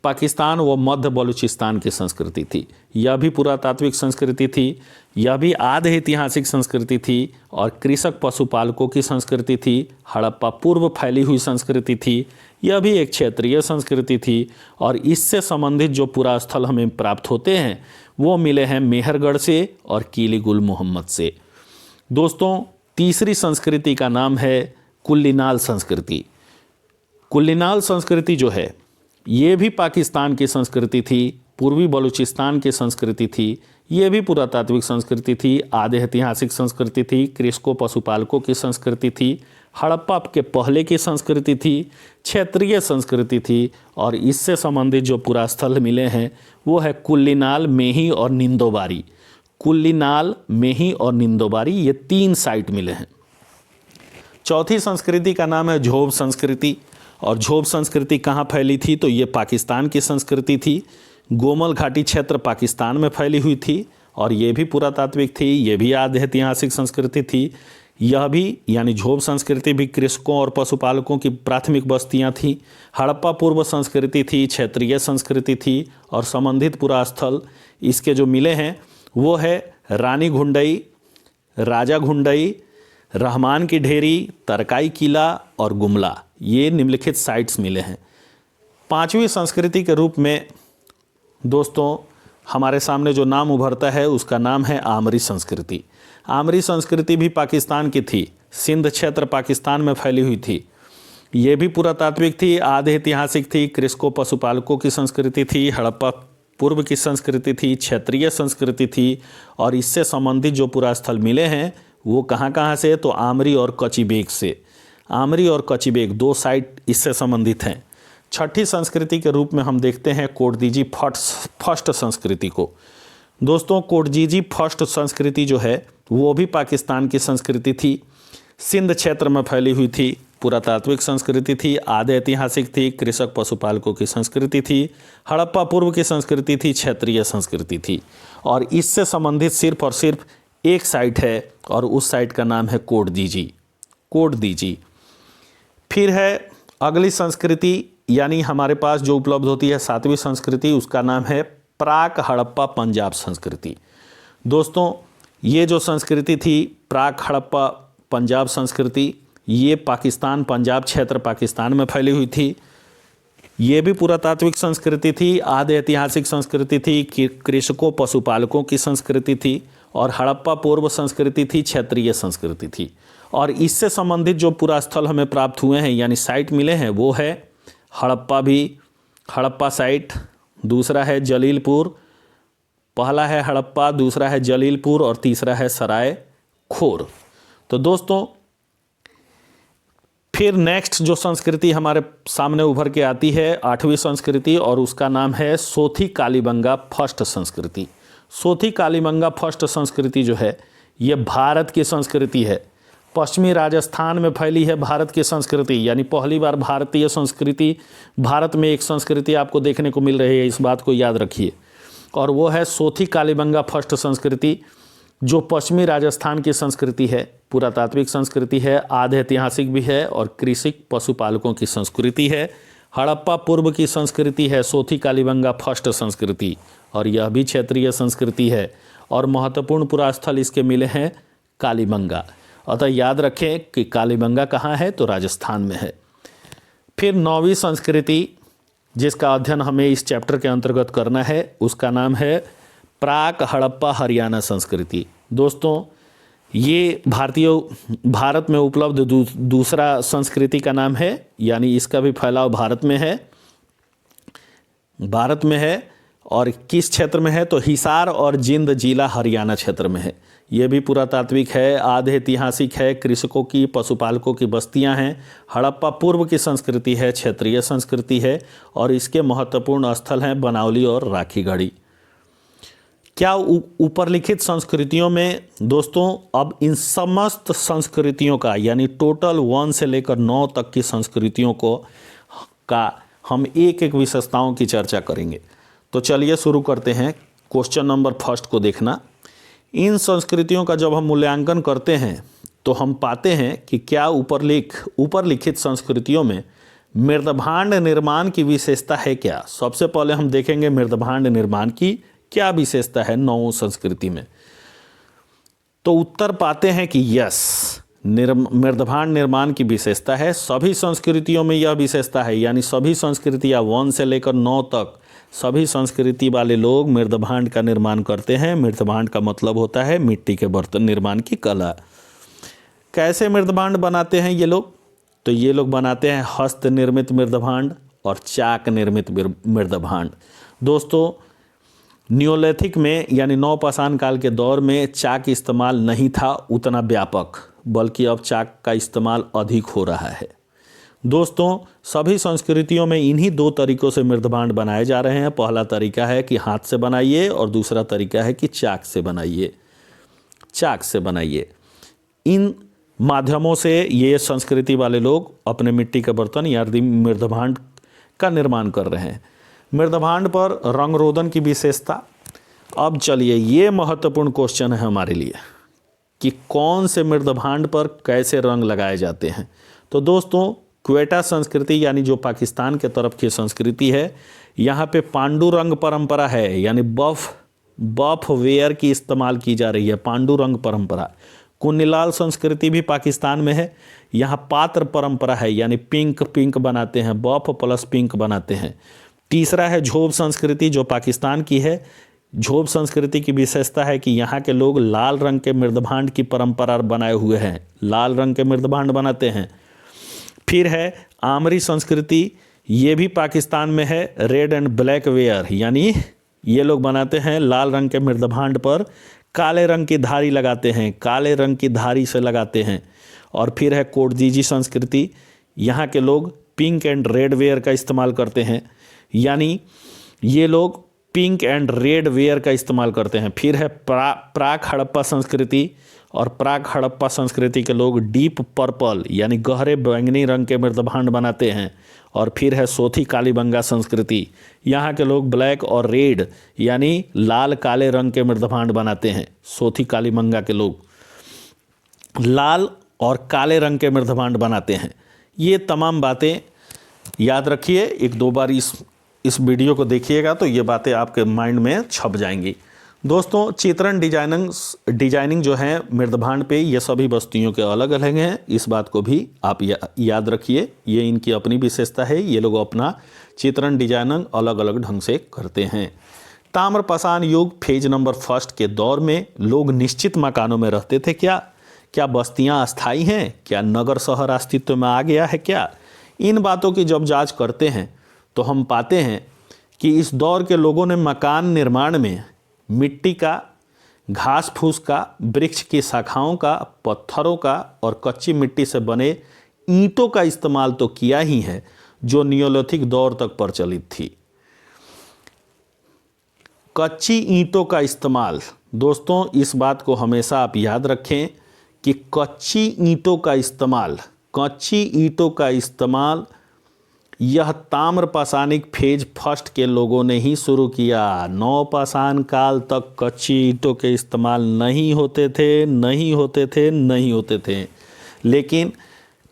पाकिस्तान व मध्य बलूचिस्तान की संस्कृति थी। यह भी पुरातात्विक संस्कृति थी, यह भी आधे ऐतिहासिक संस्कृति थी और कृषक पशुपालकों की संस्कृति थी। हड़प्पा पूर्व फैली हुई संस्कृति थी, यह भी एक क्षेत्रीय संस्कृति थी। और इससे संबंधित जो पुरास्थल हमें प्राप्त होते हैं वो मिले हैं मेहरगढ़ से और कीली गुल मोहम्मद से। दोस्तों, तीसरी संस्कृति का नाम है कुल्लिनाल संस्कृति। कुल्लिनाल संस्कृति जो है ये भी पाकिस्तान की संस्कृति थी, पूर्वी बलूचिस्तान की संस्कृति थी। ये भी पुरातात्विक संस्कृति थी, आधे ऐतिहासिक संस्कृति थी, कृषकों पशुपालकों की संस्कृति थी, हड़प्पा के पहले की संस्कृति थी, क्षेत्रीय संस्कृति थी। और इससे संबंधित जो पुरास्थल मिले हैं वो है कुल्लिनाल, मेही और निंदोबारी। कुल्लिनाल, मेही और निंदोबारी, ये 3 साइट मिले हैं। चौथी संस्कृति का नाम है झोब संस्कृति। और झोब संस्कृति कहाँ फैली थी? तो ये पाकिस्तान की संस्कृति थी। गोमल घाटी क्षेत्र पाकिस्तान में फैली हुई थी और ये भी पुरातात्विक थी, ये भी आधे ऐतिहासिक संस्कृति थी। यह भी यानी झोब संस्कृति भी कृषकों और पशुपालकों की प्राथमिक बस्तियां थी। हड़प्पा पूर्व संस्कृति थी, क्षेत्रीय संस्कृति थी। और संबंधित पुरास्थल इसके जो मिले हैं वो है रानी घुंडई, राजा घुंडई, रहमान की ढेरी, तरकाई किला और गुमला। ये निम्नलिखित साइट्स मिले हैं। 5वीं संस्कृति के रूप में दोस्तों हमारे सामने जो नाम उभरता है उसका नाम है आमरी संस्कृति। आमरी संस्कृति भी पाकिस्तान की थी, सिंध क्षेत्र पाकिस्तान में फैली हुई थी। ये भी पुरातात्विक थी, आधे ऐतिहासिक थी, कृषकों पशुपालकों की संस्कृति थी, हड़प्पा पूर्व की संस्कृति थी, क्षेत्रीय संस्कृति थी। और इससे संबंधित जो पुरास्थल मिले हैं वो कहाँ कहाँ से, तो आमरी और कचिबेग से। आमरी और कचिबेग 2 साइट इससे संबंधित हैं। छठी संस्कृति के रूप में हम देखते हैं कोटदीजी फर्स्ट संस्कृति को। दोस्तों कोटदीजी फर्स्ट संस्कृति जो है वो भी पाकिस्तान की संस्कृति थी, सिंध क्षेत्र में फैली हुई थी, पुरातात्विक संस्कृति थी, आधे ऐतिहासिक थी, कृषक पशुपालकों की संस्कृति थी, हड़प्पा पूर्व की संस्कृति थी, क्षेत्रीय संस्कृति थी। और इससे संबंधित सिर्फ और सिर्फ एक साइट है और उस साइट का नाम है कोटदीजी। फिर है अगली संस्कृति, यानी हमारे पास जो उपलब्ध होती है 7वीं संस्कृति, उसका नाम है प्राक हड़प्पा पंजाब संस्कृति। दोस्तों ये जो संस्कृति थी प्राक हड़प्पा पंजाब संस्कृति, ये पाकिस्तान पंजाब क्षेत्र पाकिस्तान में फैली हुई थी। ये भी पुरातात्विक संस्कृति थी, आधे ऐतिहासिक संस्कृति थी, कृषकों पशुपालकों की संस्कृति थी। और हड़प्पा पूर्व संस्कृति थी, क्षेत्रीय संस्कृति थी। और इससे संबंधित जो पुरास्थल हमें प्राप्त हुए हैं यानी साइट मिले हैं वो है हड़प्पा साइट, दूसरा है जलीलपुर, पहला है हड़प्पा, दूसरा है जलीलपुर और तीसरा है सराय खोर। तो दोस्तों फिर नेक्स्ट जो संस्कृति हमारे सामने उभर के आती है 8वीं संस्कृति, और उसका नाम है सोथी कालीबंगा फर्स्ट संस्कृति। सोथी कालीबंगा फर्स्ट संस्कृति जो है ये भारत की संस्कृति है, पश्चिमी राजस्थान में फैली है भारत की संस्कृति। यानी पहली बार भारतीय संस्कृति, भारत में एक संस्कृति आपको देखने को मिल रही है, इस बात को याद रखिए। और वो है सोथी कालीबंगा फर्स्ट संस्कृति, जो पश्चिमी राजस्थान की संस्कृति है, पुरातात्विक संस्कृति है, आधे ऐतिहासिक भी है और कृषि पशुपालकों की संस्कृति है। हड़प्पा पूर्व की संस्कृति है सोथी कालीबंगा फर्स्ट संस्कृति, और यह भी क्षेत्रीय संस्कृति है। और महत्वपूर्ण पुरास्थल इसके मिले हैं कालीबंगा। अतः याद रखें कि कालीबंगा कहाँ है, तो राजस्थान में है। फिर 9वीं संस्कृति जिसका अध्ययन हमें इस चैप्टर के अंतर्गत करना है, उसका नाम है प्राक हड़प्पा हरियाणा संस्कृति। दोस्तों ये भारत में उपलब्ध दूसरा संस्कृति का नाम है, यानी इसका भी फैलाव भारत में है। और किस क्षेत्र में है, तो हिसार और जिंद जिला हरियाणा क्षेत्र में है। ये भी पुरातात्विक है, आधे ऐतिहासिक है, कृषकों की पशुपालकों की बस्तियां हैं। हड़प्पा पूर्व की संस्कृति है, क्षेत्रीय संस्कृति है। और इसके महत्वपूर्ण स्थल हैं बनावली और राखीगढ़ी। क्या ऊपर लिखित संस्कृतियों में दोस्तों अब इन समस्त संस्कृतियों का यानी टोटल 1 से लेकर 9 तक की संस्कृतियों का हम एक एक विशेषताओं की चर्चा करेंगे। तो चलिए शुरू करते हैं। क्वेश्चन नंबर फर्स्ट को देखना। इन संस्कृतियों का जब हम मूल्यांकन करते हैं तो हम पाते हैं कि क्या ऊपर लिखित संस्कृतियों में मृदभांड निर्माण की विशेषता है क्या। सबसे पहले हम देखेंगे मृदभांड निर्माण की क्या विशेषता है 9 संस्कृति में। तो उत्तर पाते हैं कि यस, मृदभांड निर्माण की विशेषता है। सभी संस्कृतियों में यह विशेषता है, यानी सभी संस्कृतियां 1 से लेकर 9 तक सभी संस्कृति वाले लोग मृदभांड का निर्माण करते हैं। मृदभांड का मतलब होता है मिट्टी के बर्तन निर्माण की कला। कैसे मृदभांड बनाते हैं ये लोग, तो ये लोग बनाते हैं हस्त निर्मित मृदभांड और चाक निर्मित मृदभांड। दोस्तों न्योलिथिक में यानी नवपाषाण काल के दौर में चाक इस्तेमाल नहीं था उतना व्यापक, बल्कि अब चाक का इस्तेमाल अधिक हो रहा है। दोस्तों सभी संस्कृतियों में इन्हीं 2 तरीकों से मृदभांड बनाए जा रहे हैं। पहला तरीका है कि हाथ से बनाइए और दूसरा तरीका है कि चाक से बनाइए। इन माध्यमों से ये संस्कृति वाले लोग अपने मिट्टी के बर्तन या मृदभांड का निर्माण कर रहे हैं। मृदभांड पर रंग रोदन की विशेषता। अब चलिए ये महत्वपूर्ण क्वेश्चन है हमारे लिए कि कौन से मृदभांड पर कैसे रंग लगाए जाते हैं। तो दोस्तों क्वेटा संस्कृति यानी जो पाकिस्तान के तरफ की संस्कृति है, यहाँ पे पांडु रंग परंपरा है, यानी बफ वेयर की इस्तेमाल की जा रही है, पांडु रंग परंपरा। कुन्नीलाल संस्कृति भी पाकिस्तान में है, यहाँ पात्र परंपरा है, यानी पिंक बनाते हैं, बफ प्लस पिंक बनाते हैं। तीसरा है झोब संस्कृति जो पाकिस्तान की है। झोब संस्कृति की विशेषता है कि यहाँ के लोग लाल रंग के मृदभांड की परंपरा बनाए हुए हैं, लाल रंग के मृदभांड बनाते हैं। फिर है आमरी संस्कृति, ये भी पाकिस्तान में है। रेड एंड ब्लैक वेयर, यानी ये लोग बनाते हैं लाल रंग के मृदभांड पर काले रंग की धारी लगाते हैं, काले रंग की धारी से लगाते हैं। और फिर है कोटदीजी संस्कृति, यहाँ के लोग पिंक एंड रेड वेयर का इस्तेमाल करते हैं, यानी ये लोग पिंक एंड रेड वेयर का इस्तेमाल करते हैं। फिर है प्राक हड़प्पा संस्कृति, और प्राक हड़प्पा संस्कृति के लोग डीप पर्पल यानी गहरे बैंगनी रंग के मृदभांड बनाते हैं। और फिर है सोथी कालीबंगा संस्कृति, यहाँ के लोग ब्लैक और रेड यानी लाल काले रंग के मृदभांड बनाते हैं। सोथी कालीबंगा के लोग लाल और काले रंग के मृदभांड बनाते हैं। ये तमाम बातें याद रखिए, एक दो बार इस वीडियो को देखिएगा तो ये बातें आपके माइंड में छप जाएंगी। दोस्तों, चित्रण डिजाइनिंग जो है मृदभांड पे, ये सभी बस्तियों के अलग अलग हैं, इस बात को भी आप याद रखिए। ये इनकी अपनी विशेषता है, ये लोग अपना चित्रण डिजाइनिंग अलग अलग ढंग से करते हैं। ताम्रपाषाण युग फेज नंबर 1 के दौर में लोग निश्चित मकानों में रहते थे। क्या बस्तियां अस्थायी हैं? क्या नगर शहर अस्तित्व में आ गया है? क्या इन बातों की जब जांच करते हैं तो हम पाते हैं कि इस दौर के लोगों ने मकान निर्माण में मिट्टी का, घास फूस का, वृक्ष की शाखाओं का, पत्थरों का और कच्ची मिट्टी से बने ईंटों का इस्तेमाल तो किया ही है, जो नियोलिथिक दौर तक प्रचलित थी। कच्ची ईंटों का इस्तेमाल, दोस्तों इस बात को हमेशा आप याद रखें कि कच्ची ईंटों का इस्तेमाल यह ताम्रपाषाणिक फेज 1 के लोगों ने ही शुरू किया। नवपाषाण काल तक कच्ची ईंटों के इस्तेमाल नहीं होते थे। लेकिन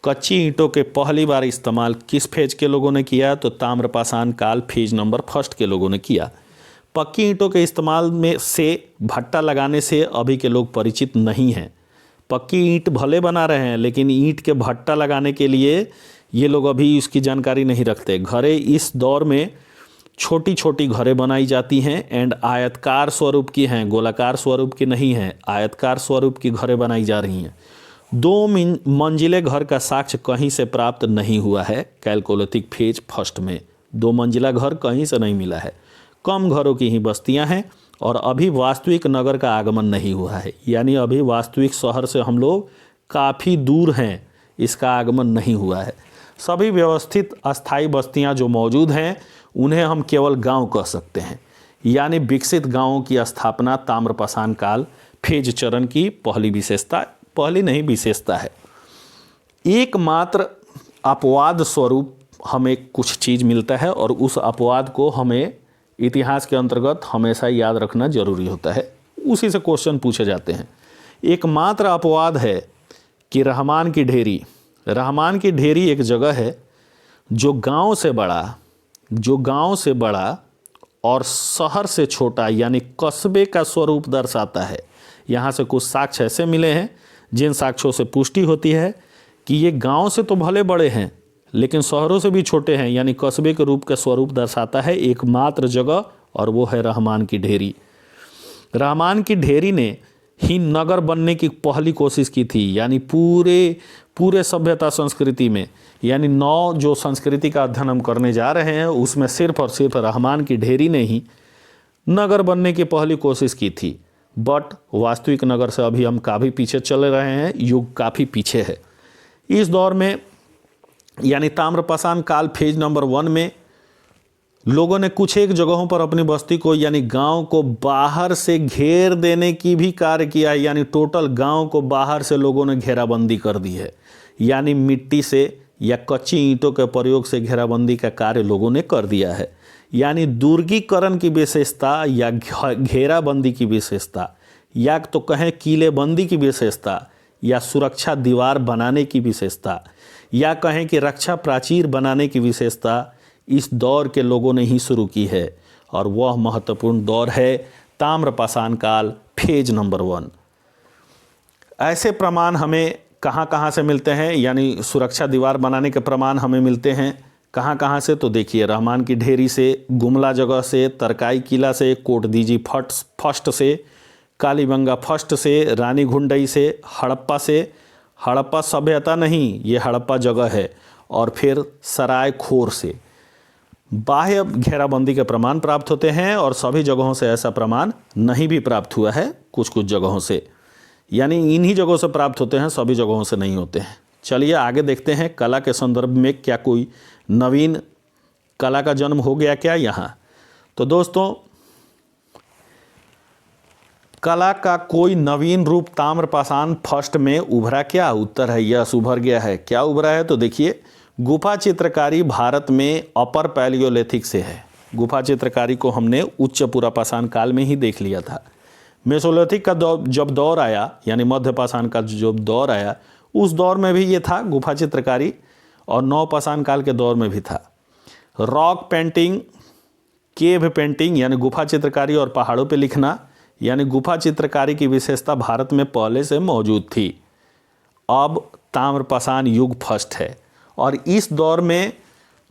कच्ची ईंटों के पहली बार इस्तेमाल किस फेज के लोगों ने किया? तो ताम्रपाषाण काल फेज नंबर 1 के लोगों ने किया। पक्की ईंटों के इस्तेमाल में से भट्टा लगाने से अभी के लोग परिचित नहीं हैं। पक्की ईंट भले बना रहे हैं, लेकिन ईंट के भट्टा लगाने के लिए ये लोग अभी इसकी जानकारी नहीं रखते। घरें इस दौर में छोटी छोटी घरें बनाई जाती हैं एंड आयतकार स्वरूप की हैं, गोलाकार स्वरूप की नहीं हैं, आयतकार स्वरूप की घरें बनाई जा रही हैं। 2 मंजिले घर का साक्ष्य कहीं से प्राप्त नहीं हुआ है। कैलकोलिथिक फेज 1 में 2 मंजिला घर कहीं से नहीं मिला है। कम घरों की ही बस्तियां हैं और अभी वास्तविक नगर का आगमन नहीं हुआ है, यानी अभी वास्तविक शहर से हम लोग काफ़ी दूर हैं, इसका आगमन नहीं हुआ है। सभी व्यवस्थित अस्थायी बस्तियां जो मौजूद हैं उन्हें हम केवल गांव कह सकते हैं, यानी विकसित गांवों की स्थापना ताम्रपाषाण काल फेज चरण की पहली विशेषता है। एकमात्र अपवाद स्वरूप हमें कुछ चीज़ मिलता है और उस अपवाद को हमें इतिहास के अंतर्गत हमेशा याद रखना जरूरी होता है, उसी से क्वेश्चन पूछे जाते हैं। एकमात्र अपवाद है कि रहमान की ढेरी एक जगह है जो गांव से बड़ा और शहर से छोटा यानी कस्बे का स्वरूप दर्शाता है। यहाँ से कुछ साक्ष्य ऐसे मिले हैं जिन साक्ष्यों से पुष्टि होती है कि ये गांव से तो भले बड़े हैं लेकिन शहरों से भी छोटे हैं, यानी कस्बे के रूप का स्वरूप दर्शाता है एकमात्र जगह, और वो है रहमान की ढेरी। रहमान की ढेरी ने ही नगर बनने की पहली कोशिश की थी, यानी पूरे सभ्यता संस्कृति में, यानी 9 जो संस्कृति का अध्ययन हम करने जा रहे हैं उसमें सिर्फ और सिर्फ रहमान की ढेरी ने ही नगर बनने की पहली कोशिश की थी। बट वास्तविक नगर से अभी हम काफ़ी पीछे चले रहे हैं, युग काफ़ी पीछे है। इस दौर में यानी ताम्रपाषाण काल फेज नंबर 1 में लोगों ने कुछ एक जगहों पर अपनी बस्ती को यानी गांव को बाहर से घेर देने की भी कार्य किया है, यानी टोटल गांव को बाहर से लोगों ने घेराबंदी कर दी है, यानी मिट्टी से या कच्ची ईंटों के प्रयोग से घेराबंदी का कार्य लोगों ने कर दिया है। यानी दुर्गीकरण की विशेषता या घेराबंदी की विशेषता, या तो कहें किलेबंदी की विशेषता, या सुरक्षा दीवार बनाने की विशेषता, या कहें कि रक्षा प्राचीर बनाने की विशेषता इस दौर के लोगों ने ही शुरू की है, और वह महत्वपूर्ण दौर है ताम्रपाषाण काल फेज नंबर 1। ऐसे प्रमाण हमें कहाँ से मिलते हैं, यानी सुरक्षा दीवार बनाने के प्रमाण हमें मिलते हैं कहाँ से? तो देखिए, रहमान की ढेरी से, गुमला जगह से, तरकाई किला से, कोटदीजी फर्स्ट से, कालीबंगा फर्स्ट से, रानी घुंडई से, हड़प्पा सभ्यता नहीं, ये हड़प्पा जगह है, और फिर सरायखोर से बाह्य घेराबंदी के प्रमाण प्राप्त होते हैं, और सभी जगहों से ऐसा प्रमाण नहीं भी प्राप्त हुआ है, कुछ कुछ जगहों से, यानी इन्हीं जगहों से प्राप्त होते हैं, सभी जगहों से नहीं होते हैं। चलिए आगे देखते हैं, कला के संदर्भ में क्या कोई नवीन कला का जन्म हो गया क्या यहाँ। तो दोस्तों, कला का कोई नवीन रूप ताम्रपाषाण फर्स्ट में उभरा क्या? उत्तर है यस, उभर गया है। क्या उभरा है? तो देखिए, गुफा चित्रकारी भारत में अपर पैलियोलिथिक से है। गुफा चित्रकारी को हमने उच्च पुरापाषाण काल में ही देख लिया था। मेसोलिथिक का जब दौर आया, यानी मध्यपाषाण का जो दौर आया, उस दौर में भी ये था गुफा चित्रकारी, और नवपाषाण काल के दौर में भी था। रॉक पेंटिंग, केव पेंटिंग यानी गुफा चित्रकारी और पहाड़ों पे लिखना, यानी गुफा चित्रकारी की विशेषता भारत में पहले से मौजूद थी। अब ताम्रपाषाण युग फर्स्ट है। और इस दौर में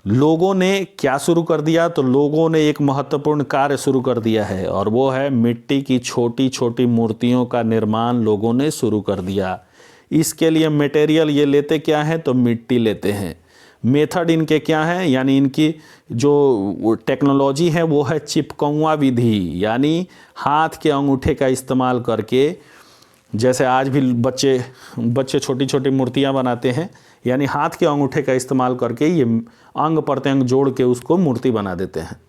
लोगों ने क्या शुरू कर दिया? तो लोगों ने एक महत्वपूर्ण कार्य शुरू कर दिया है, और वो है मिट्टी की छोटी छोटी मूर्तियों का निर्माण लोगों ने शुरू कर दिया। इसके लिए मटेरियल ये लेते क्या हैं? तो मिट्टी लेते हैं। मेथड इनके क्या हैं? यानी इनकी जो टेक्नोलॉजी है वो है चिपकौआ विधि, यानी हाथ के अंगूठे का इस्तेमाल करके, जैसे आज भी बच्चे छोटी छोटी मूर्तियां बनाते हैं, यानी हाथ के अंगूठे का इस्तेमाल करके ये अंग प्रत्यंग जोड़ के उसको मूर्ति बना देते हैं।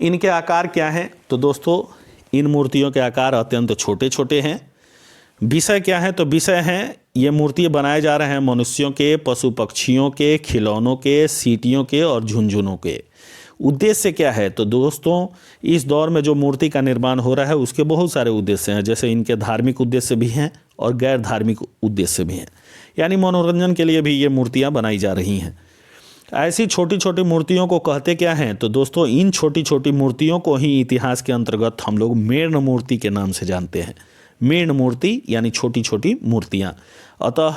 इनके आकार क्या हैं? तो दोस्तों, इन मूर्तियों के आकार अत्यंत छोटे छोटे हैं। विषय क्या है? तो विषय हैं, ये मूर्ति बनाए जा रहे हैं मनुष्यों के, पशु पक्षियों के, खिलौनों के, सीटियों के और झुनझुनों के। उद्देश्य क्या है? तो दोस्तों, इस दौर में जो मूर्ति का निर्माण हो रहा है उसके बहुत सारे उद्देश्य हैं, जैसे इनके धार्मिक उद्देश्य भी हैं और गैर धार्मिक उद्देश्य भी हैं, यानी मनोरंजन के लिए भी ये मूर्तियाँ बनाई जा रही हैं। ऐसी छोटी छोटी मूर्तियों को कहते क्या हैं? तो दोस्तों, इन छोटी छोटी मूर्तियों को ही इतिहास के अंतर्गत हम लोग मेढ़ मूर्ति के नाम से जानते हैं। मेढ़ मूर्ति यानी छोटी छोटी मूर्तियाँ। अतः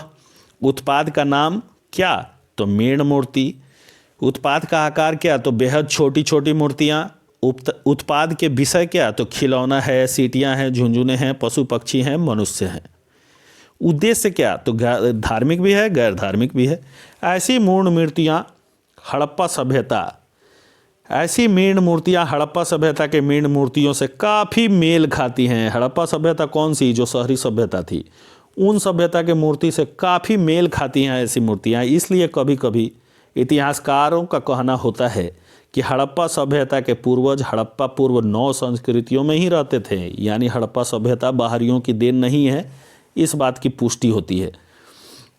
उत्पाद का नाम क्या? तो मेढ़ मूर्ति। उत्पाद का आकार क्या? तो बेहद छोटी छोटी मूर्तियाँ। उत्पाद के विषय क्या? तो खिलौना है, सीटियाँ हैं, झुंझुने हैं, पशु पक्षी हैं, मनुष्य हैं। उद्देश्य क्या? तो धार्मिक भी है, गैर धार्मिक भी है। ऐसी मूर्ण मूर्तियाँ हड़प्पा सभ्यता, ऐसी मेढ़ मूर्तियाँ हड़प्पा सभ्यता के मेढ़ मूर्तियों से काफ़ी मेल खाती हैं। हड़प्पा सभ्यता कौन सी? जो शहरी सभ्यता थी, उन सभ्यता के मूर्ति से काफ़ी मेल खाती हैं ऐसी मूर्तियाँ। इसलिए कभी कभी इतिहासकारों का कहना होता है कि हड़प्पा सभ्यता के पूर्वज हड़प्पा पूर्व 9 संस्कृतियों में ही रहते थे, यानी हड़प्पा सभ्यता बाहरियों की देन नहीं है, इस बात की पुष्टि होती है।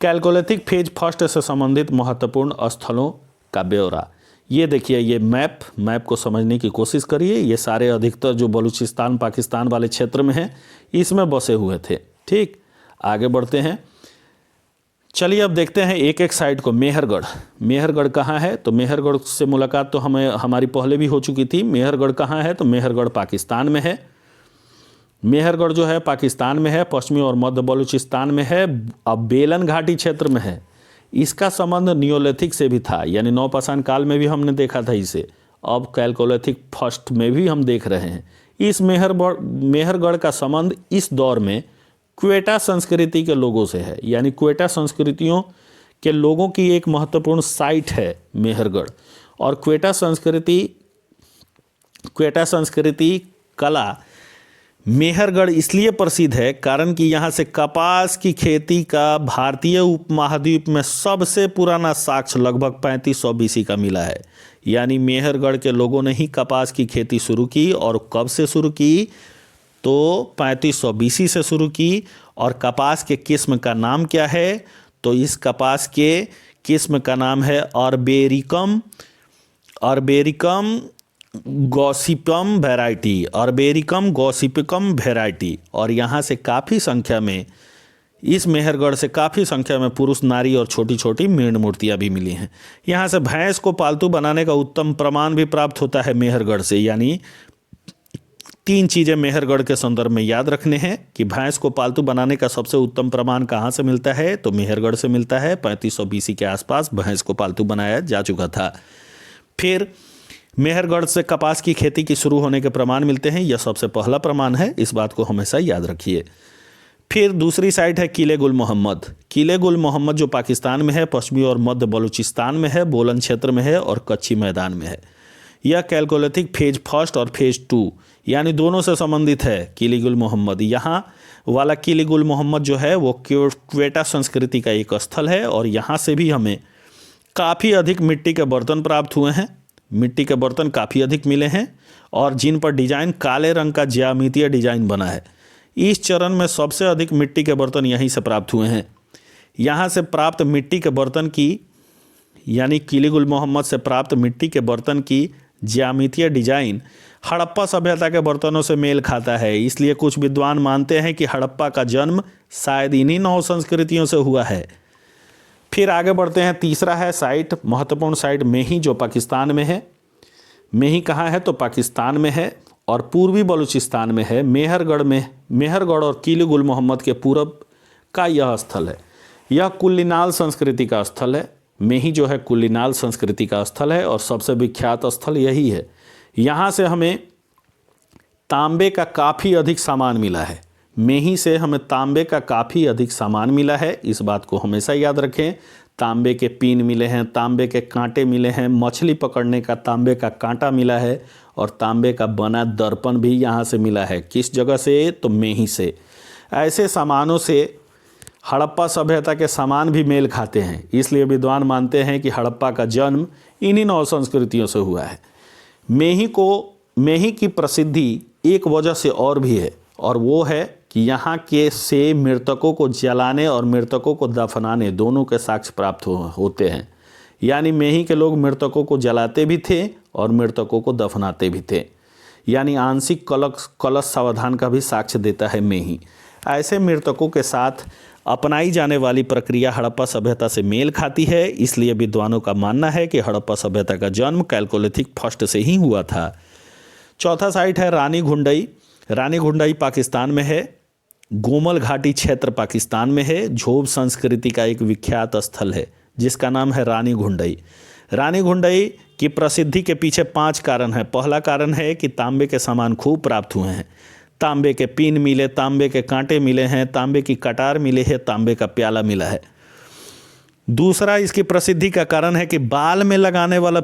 कैलकोलिथिक फेज फर्स्ट से संबंधित महत्वपूर्ण स्थलों का ब्यौरा। ये देखिए, ये मैप को समझने की कोशिश करिए। ये सारे अधिकतर जो बलूचिस्तान पाकिस्तान वाले क्षेत्र में हैं, इसमें बसे हुए थे। ठीक, आगे बढ़ते हैं। चलिए अब देखते हैं एक एक साइड को। मेहरगढ़ कहाँ है? तो मेहरगढ़ से मुलाकात तो हमारी पहले भी हो चुकी थी। मेहरगढ़ कहाँ है? तो मेहरगढ़ पाकिस्तान में है। मेहरगढ़ जो है पाकिस्तान में है, पश्चिमी और मध्य बलूचिस्तान में है, अब बेलन घाटी क्षेत्र में है। इसका संबंध नियोलिथिक से भी था, यानी नवपाषाण काल में भी हमने देखा था इसे, अब कैलकोलिथिक फर्स्ट में भी हम देख रहे हैं। इस मेहरगढ़ का संबंध इस दौर में क्वेटा संस्कृति के लोगों से है, यानी क्वेटा संस्कृतियों के लोगों की एक महत्वपूर्ण साइट है मेहरगढ़। और क्वेटा संस्कृति कला मेहरगढ़ इसलिए प्रसिद्ध है कारण कि यहाँ से कपास की खेती का भारतीय उपमहाद्वीप में सबसे पुराना साक्ष्य लगभग 3500 BC का मिला है। यानी मेहरगढ़ के लोगों ने ही कपास की खेती शुरू की, और कब से शुरू की? तो 3500 BC से शुरू की। और कपास के किस्म का नाम क्या है? तो इस कपास के किस्म का नाम है अर्बेरिकम गॉसिपम वेराइटी। और यहाँ से काफ़ी संख्या में, इस मेहरगढ़ से काफ़ी संख्या में पुरुष, नारी और छोटी छोटी मेढ़ मूर्तियाँ भी मिली हैं। यहाँ से भैंस को पालतू बनाने का उत्तम प्रमाण भी प्राप्त होता है मेहरगढ़ से। यानी 3 चीज़ें मेहरगढ़ के संदर्भ में याद रखने हैं कि भैंस को पालतू बनाने का सबसे उत्तम प्रमाण कहाँ से मिलता है? तो मेहरगढ़ से मिलता है। 3500 BC के आसपास भैंस को पालतू बनाया जा चुका था। फिर मेहरगढ़ से कपास की खेती की शुरू होने के प्रमाण मिलते हैं, यह सबसे पहला प्रमाण है, इस बात को हमेशा याद रखिए। फिर दूसरी साइट है किले गुल मोहम्मद। किले गुल मोहम्मद जो पाकिस्तान में है, पश्चिमी और मध्य बलूचिस्तान में है, बोलन क्षेत्र में है और कच्ची मैदान में है। यह कैलकोलिथिक फेज फर्स्ट और फेज 2 यानी दोनों से संबंधित है। किले गुल मोहम्मद, यहाँ वाला किले गुल मोहम्मद जो है वो क्वेटा संस्कृति का एक स्थल है और यहाँ से भी हमें काफ़ी अधिक मिट्टी के बर्तन प्राप्त हुए हैं। मिट्टी के बर्तन काफ़ी अधिक मिले हैं और जिन पर डिजाइन काले रंग का ज्यामितीय डिजाइन बना है। इस चरण में सबसे अधिक मिट्टी के बर्तन यहीं से प्राप्त हुए हैं। यहाँ से प्राप्त मिट्टी के बर्तन की यानी किले गुल मोहम्मद से प्राप्त मिट्टी के बर्तन की ज्यामितीय डिजाइन हड़प्पा सभ्यता के बर्तनों से मेल खाता है। इसलिए कुछ विद्वान मानते हैं कि हड़प्पा का जन्म शायद इन्हीं 9 संस्कृतियों से हुआ है। फिर आगे बढ़ते हैं। तीसरा है साइट, महत्वपूर्ण साइट मेही जो पाकिस्तान में है। मेही कहाँ है तो पाकिस्तान में है और पूर्वी बलूचिस्तान में है। मेहरगढ़ और किले गुल मोहम्मद के पूरब का यह स्थल है। यह कुल्लिनाल संस्कृति का स्थल है। मेही जो है कुल्लिनाल संस्कृति का स्थल है और सबसे विख्यात स्थल यही है। यहाँ से हमें तांबे का काफ़ी अधिक सामान मिला है। मेही से हमें तांबे का काफ़ी अधिक सामान मिला है, इस बात को हमेशा याद रखें। तांबे के पीन मिले हैं, तांबे के कांटे मिले हैं, मछली पकड़ने का तांबे का कांटा मिला है और तांबे का बना दर्पण भी यहाँ से मिला है। किस जगह से तो मेही से। ऐसे सामानों से हड़प्पा सभ्यता के सामान भी मेल खाते हैं। इसलिए विद्वान मानते हैं कि हड़प्पा का जन्म इन्हीं 9 संस्कृतियों से हुआ है। मेही की प्रसिद्धि एक वजह से और भी है और वो है कि यहाँ के से मृतकों को जलाने और मृतकों को दफनाने दोनों के साक्ष्य प्राप्त होते हैं। यानी मेही के लोग मृतकों को जलाते भी थे और मृतकों को दफनाते भी थे। यानी आंशिक कलश सावधान का भी साक्ष्य देता है मेही। ऐसे मृतकों के साथ अपनाई जाने वाली प्रक्रिया हड़प्पा सभ्यता से मेल खाती है। इसलिए विद्वानों का मानना है कि हड़प्पा सभ्यता का जन्म कैलकोलिथिक फर्स्ट से ही हुआ था। चौथा साइट है रानी घुंडई। रानी घुंडई पाकिस्तान में है। गोमल घाटी क्षेत्र पाकिस्तान में है। झोब संस्कृति का एक विख्यात स्थल है जिसका नाम है रानी घुंडई। रानी घुंडई की प्रसिद्धि के पीछे 5 कारण हैं। पहला कारण है कि तांबे के सामान खूब प्राप्त हुए हैं। तांबे के पीन मिले, तांबे के कांटे मिले हैं, तांबे की कटार मिली है, तांबे का प्याला मिला है। दूसरा इसकी प्रसिद्धि का कारण है कि बाल में लगाने वाला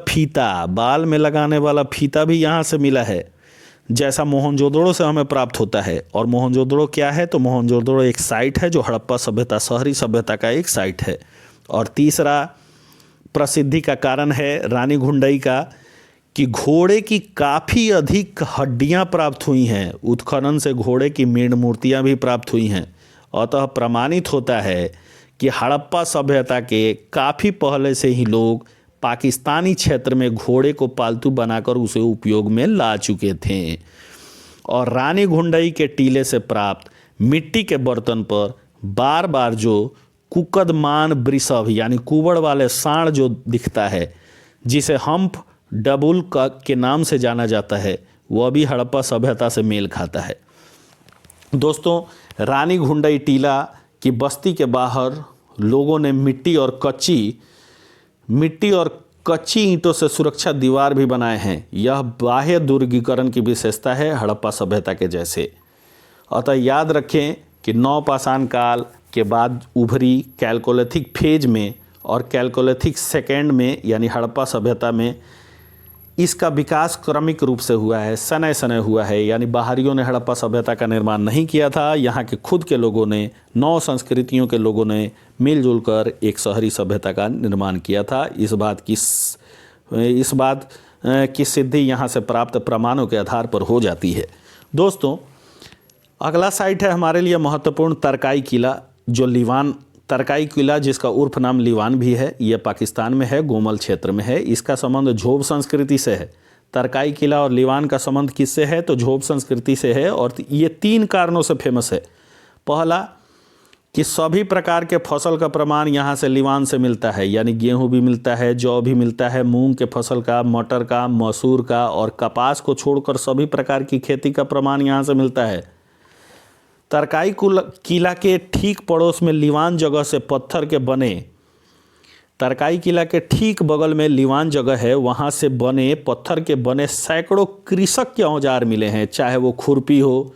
फीता भी यहाँ से मिला है, जैसा मोहनजोदड़ो से हमें प्राप्त होता है। और मोहनजोदड़ो क्या है तो मोहनजोदड़ो एक साइट है जो हड़प्पा सभ्यता, शहरी सभ्यता का एक साइट है। और तीसरा प्रसिद्धि का कारण है रानी घुंडई का कि घोड़े की काफ़ी अधिक हड्डियां प्राप्त हुई हैं। उत्खनन से घोड़े की मेढ़ मूर्तियां भी प्राप्त हुई हैं। अतः प्रमाणित होता है कि हड़प्पा सभ्यता के काफ़ी पहले से ही लोग पाकिस्तानी क्षेत्र में घोड़े को पालतू बनाकर उसे उपयोग में ला चुके थे। और रानी घुंडई के टीले से प्राप्त मिट्टी के बर्तन पर बार बार जो कुकदमान वृषभ यानी कुबड़ वाले सांड जो दिखता है, जिसे हम्प डबुल के नाम से जाना जाता है, वह भी हड़प्पा सभ्यता से मेल खाता है। दोस्तों, रानी घुंडई टीला की बस्ती के बाहर लोगों ने मिट्टी और कच्ची ईंटों से सुरक्षा दीवार भी बनाए हैं। यह बाह्य दुर्गीकरण की विशेषता है हड़प्पा सभ्यता के जैसे। अतः याद रखें कि नवपाषाण काल के बाद उभरी कैलकोलिथिक फेज में और कैलकोलिथिक सेकेंड में यानी हड़प्पा सभ्यता में इसका विकास क्रमिक रूप से हुआ है, सनय हुआ है। यानी बाहरियों ने हड़प्पा सभ्यता का निर्माण नहीं किया था। यहाँ के खुद के लोगों ने, 9 संस्कृतियों के लोगों ने मिलजुल कर एक शहरी सभ्यता का निर्माण किया था। इस बात की सिद्धि यहाँ से प्राप्त प्रमाणों के आधार पर हो जाती है। दोस्तों, अगला साइट है हमारे लिए महत्वपूर्ण तरकाई किला, जो तरकाई किला जिसका उर्फ नाम लीवान भी है। यह पाकिस्तान में है, गोमल क्षेत्र में है। इसका संबंध झोब संस्कृति से है। तरकाई किला और लीवान का संबंध किससे है तो झोब संस्कृति से है। और ये 3 कारणों से फेमस है। पहला कि सभी प्रकार के फसल का प्रमाण यहाँ से लीवान से मिलता है। यानी गेहूँ भी मिलता है, जौ भी मिलता है, मूंग के फसल का, मटर का, मसूर का और कपास को छोड़कर सभी प्रकार की खेती का प्रमाण यहाँ से मिलता है। तरकाई किला के ठीक पड़ोस में लीवान जगह से पत्थर के बने, तरकाई किला के ठीक बगल में लीवान जगह है, वहाँ से बने पत्थर के बने सैकड़ों कृषक के औजार मिले हैं। चाहे वो खुरपी हो,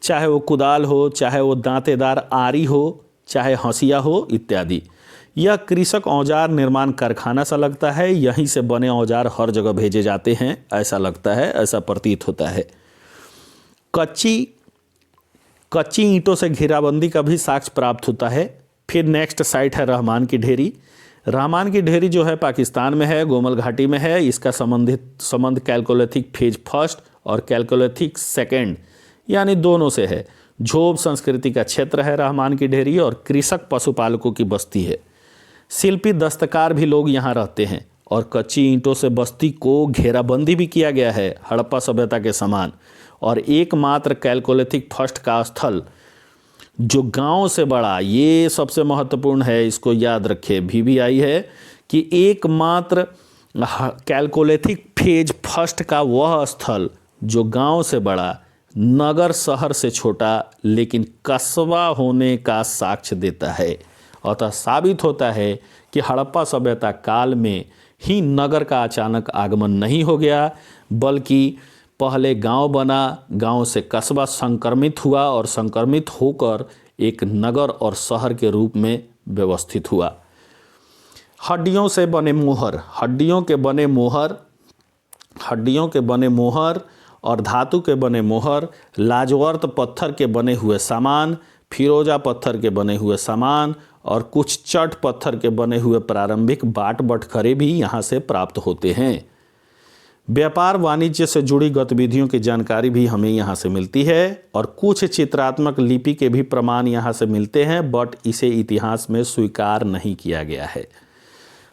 चाहे वो कुदाल हो, चाहे वो दांतेदार आरी हो, चाहे हंसिया हो इत्यादि। यह कृषक औजार निर्माण कारखाना सा लगता है, यहीं से बने औजार हर जगह भेजे जाते हैं ऐसा लगता है, ऐसा प्रतीत होता है। कच्ची ईंटों से घेराबंदी का भी साक्ष्य प्राप्त होता है। फिर नेक्स्ट साइट है रहमान की ढेरी। रहमान की ढेरी जो है पाकिस्तान में है, गोमल घाटी में है। इसका संबंध कैलकोलिथिक फेज फर्स्ट और कैलकोलिथिक सेकेंड यानी दोनों से है। झोब संस्कृति का क्षेत्र है रहमान की ढेरी और कृषक पशुपालकों की बस्ती है। शिल्पी दस्तकार भी लोग यहाँ रहते हैं और कच्ची ईंटों से बस्ती को घेराबंदी भी किया गया है हड़प्पा सभ्यता के समान। और एकमात्र कैलकोलिथिक फर्स्ट का स्थल जो गांव से बड़ा, ये सबसे महत्वपूर्ण है, इसको याद रखें, VVI है कि एकमात्र कैलकोलिथिक फेज फर्स्ट का वह स्थल जो गांव से बड़ा, नगर शहर से छोटा लेकिन कस्बा होने का साक्ष्य देता है। अतः साबित होता है कि हड़प्पा सभ्यता काल में ही नगर का अचानक आगमन नहीं हो गया, बल्कि पहले गांव बना, गांव से कस्बा संक्रमित हुआ और संक्रमित होकर एक नगर और शहर के रूप में व्यवस्थित हुआ। हड्डियों से बने मोहर, हड्डियों के बने मोहर और धातु के बने मोहर, लाजवर्त पत्थर के बने हुए सामान, फिरोजा पत्थर के बने हुए सामान और कुछ चट पत्थर के बने हुए प्रारंभिक बाट बटखरे भी यहाँ से प्राप्त होते हैं। व्यापार वाणिज्य से जुड़ी गतिविधियों की जानकारी भी हमें यहाँ से मिलती है और कुछ चित्रात्मक लिपि के भी प्रमाण यहाँ से मिलते हैं, बट इसे इतिहास में स्वीकार नहीं किया गया है।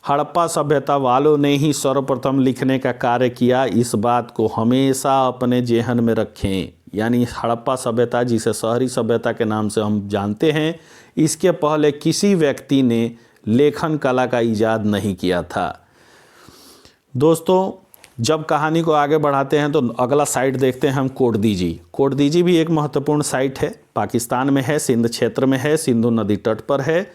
हड़प्पा सभ्यता वालों ने ही सर्वप्रथम लिखने का कार्य किया, इस बात को हमेशा अपने जेहन में रखें। यानी हड़प्पा सभ्यता, जिसे शहरी सभ्यता के नाम से हम जानते हैं, इसके पहले किसी व्यक्ति ने लेखन कला का इजाद नहीं किया था। दोस्तों, जब कहानी को आगे बढ़ाते हैं तो अगला साइट देखते हैं हम कोटदीजी। कोटदीजी भी एक महत्वपूर्ण साइट है, पाकिस्तान में है, सिंध क्षेत्र में है, सिंधु नदी तट पर है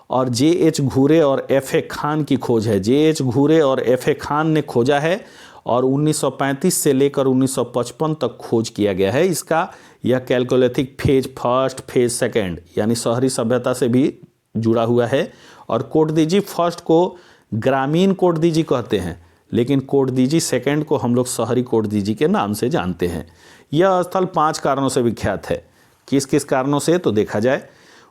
और J.H. घूरे और F.A. खान की खोज है। J.H. घूरे और F.A. खान ने खोजा है और 1935 से लेकर 1955 तक खोज किया गया है इसका। यह chalcolithic phase first, phase second यानी शहरी सभ्यता से भी जुड़ा हुआ है। और कोटदीजी फर्स्ट को ग्रामीण कोटदीजी कहते हैं, लेकिन कोटदीजी सेकेंड को हम लोग शहरी कोटदीजी के नाम से जानते हैं। यह स्थल 5 कारणों से विख्यात है। किस किस कारणों से तो देखा जाए,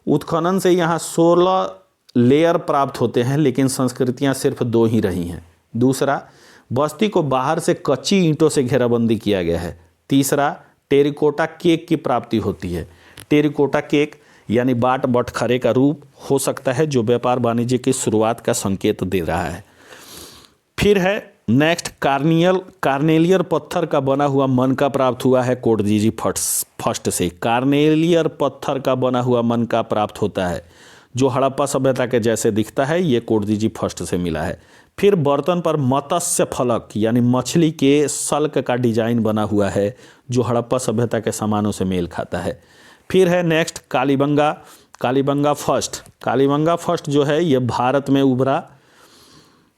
उत्खनन से यहाँ 16 लेयर प्राप्त होते हैं, लेकिन संस्कृतियाँ सिर्फ 2 ही रही हैं। दूसरा, बस्ती को बाहर से कच्ची ईंटों से घेराबंदी किया गया है। तीसरा, टेरिकोटा केक की प्राप्ति होती है। टेरिकोटा केक यानी बाट बटखरे का रूप हो सकता है, जो व्यापार वाणिज्य की शुरुआत का संकेत दे रहा है। फिर है नेक्स्ट, कार्नेलियर पत्थर का बना हुआ मनका प्राप्त हुआ है कोटदीजी फर्स्ट से। कार्नेलियर पत्थर का बना हुआ मनका प्राप्त होता है जो हड़प्पा सभ्यता के जैसे दिखता है, ये कोटदीजी फर्स्ट से मिला है। फिर बर्तन पर मत्स्य फलक यानी मछली के सल्क का डिजाइन बना हुआ है जो हड़प्पा सभ्यता के सामानों से मेल खाता है। फिर है नेक्स्ट कालीबंगा फर्स्ट जो है ये भारत में उभरा,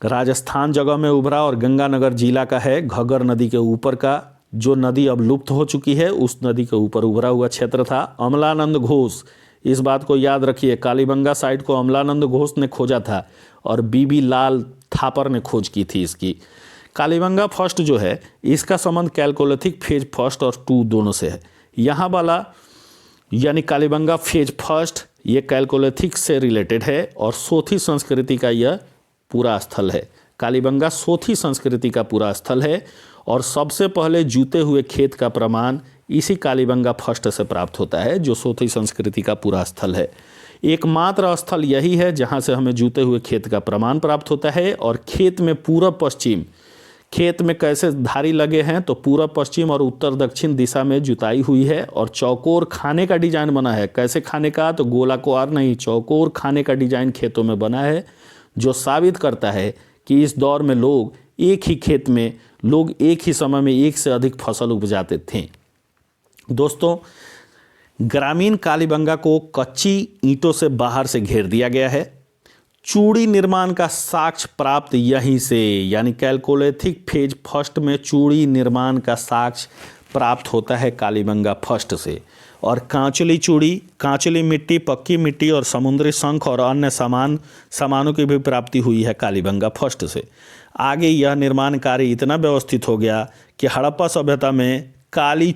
राजस्थान जगह में उभरा और गंगानगर जिला का है। घग्गर नदी के ऊपर का, जो नदी अब लुप्त हो चुकी है, उस नदी के ऊपर उभरा हुआ क्षेत्र था। अमलानंद घोष, इस बात को याद रखिए, कालीबंगा साइट को अमलानंद घोष ने खोजा था और बीबी लाल थापर ने खोज की थी इसकी। कालीबंगा फर्स्ट जो है इसका संबंध कैलकोलिथिक फेज फर्स्ट और 2 दोनों से है। यहाँ वाला यानी कालीबंगा फेज फर्स्ट ये कैलकोलिथिक से रिलेटेड है और सोथी संस्कृति का यह पूरा स्थल है। कालीबंगा सोथी संस्कृति का पूरा स्थल है और सबसे पहले जूते हुए खेत का प्रमाण इसी कालीबंगा फर्स्ट से प्राप्त होता है, जो सोथी संस्कृति का पूरा स्थल है। एकमात्र स्थल यही है जहां से हमें जूते हुए खेत का प्रमाण प्राप्त होता है। और खेत में पूर्व पश्चिम, खेत में कैसे धारी लगे हैं तो पूर्व पश्चिम और उत्तर दक्षिण दिशा में जुताई हुई है और चौकोर खाने का डिजाइन बना है। कैसे खाने का, तो गोलाकार नहीं, चौकोर खाने का डिजाइन खेतों में बना है, जो साबित करता है कि इस दौर में लोग एक ही खेत में एक ही समय में एक से अधिक फसल उपजाते थे। दोस्तों, ग्रामीण कालीबंगा को कच्ची ईंटों से बाहर से घेर दिया गया है। चूड़ी निर्माण का साक्ष्य प्राप्त यहीं से, यानी कैलकोलिथिक फेज फर्स्ट में चूड़ी निर्माण का साक्ष्य प्राप्त होता है कालीबंगा फर्स्ट से। और कांचुली चूड़ी, कांचुली मिट्टी, पक्की मिट्टी और समुद्री शंख और अन्य सामानों की भी प्राप्ति हुई है कालीबंगा फर्स्ट से। आगे यह निर्माण कार्य इतना व्यवस्थित हो गया कि हड़प्पा सभ्यता में काली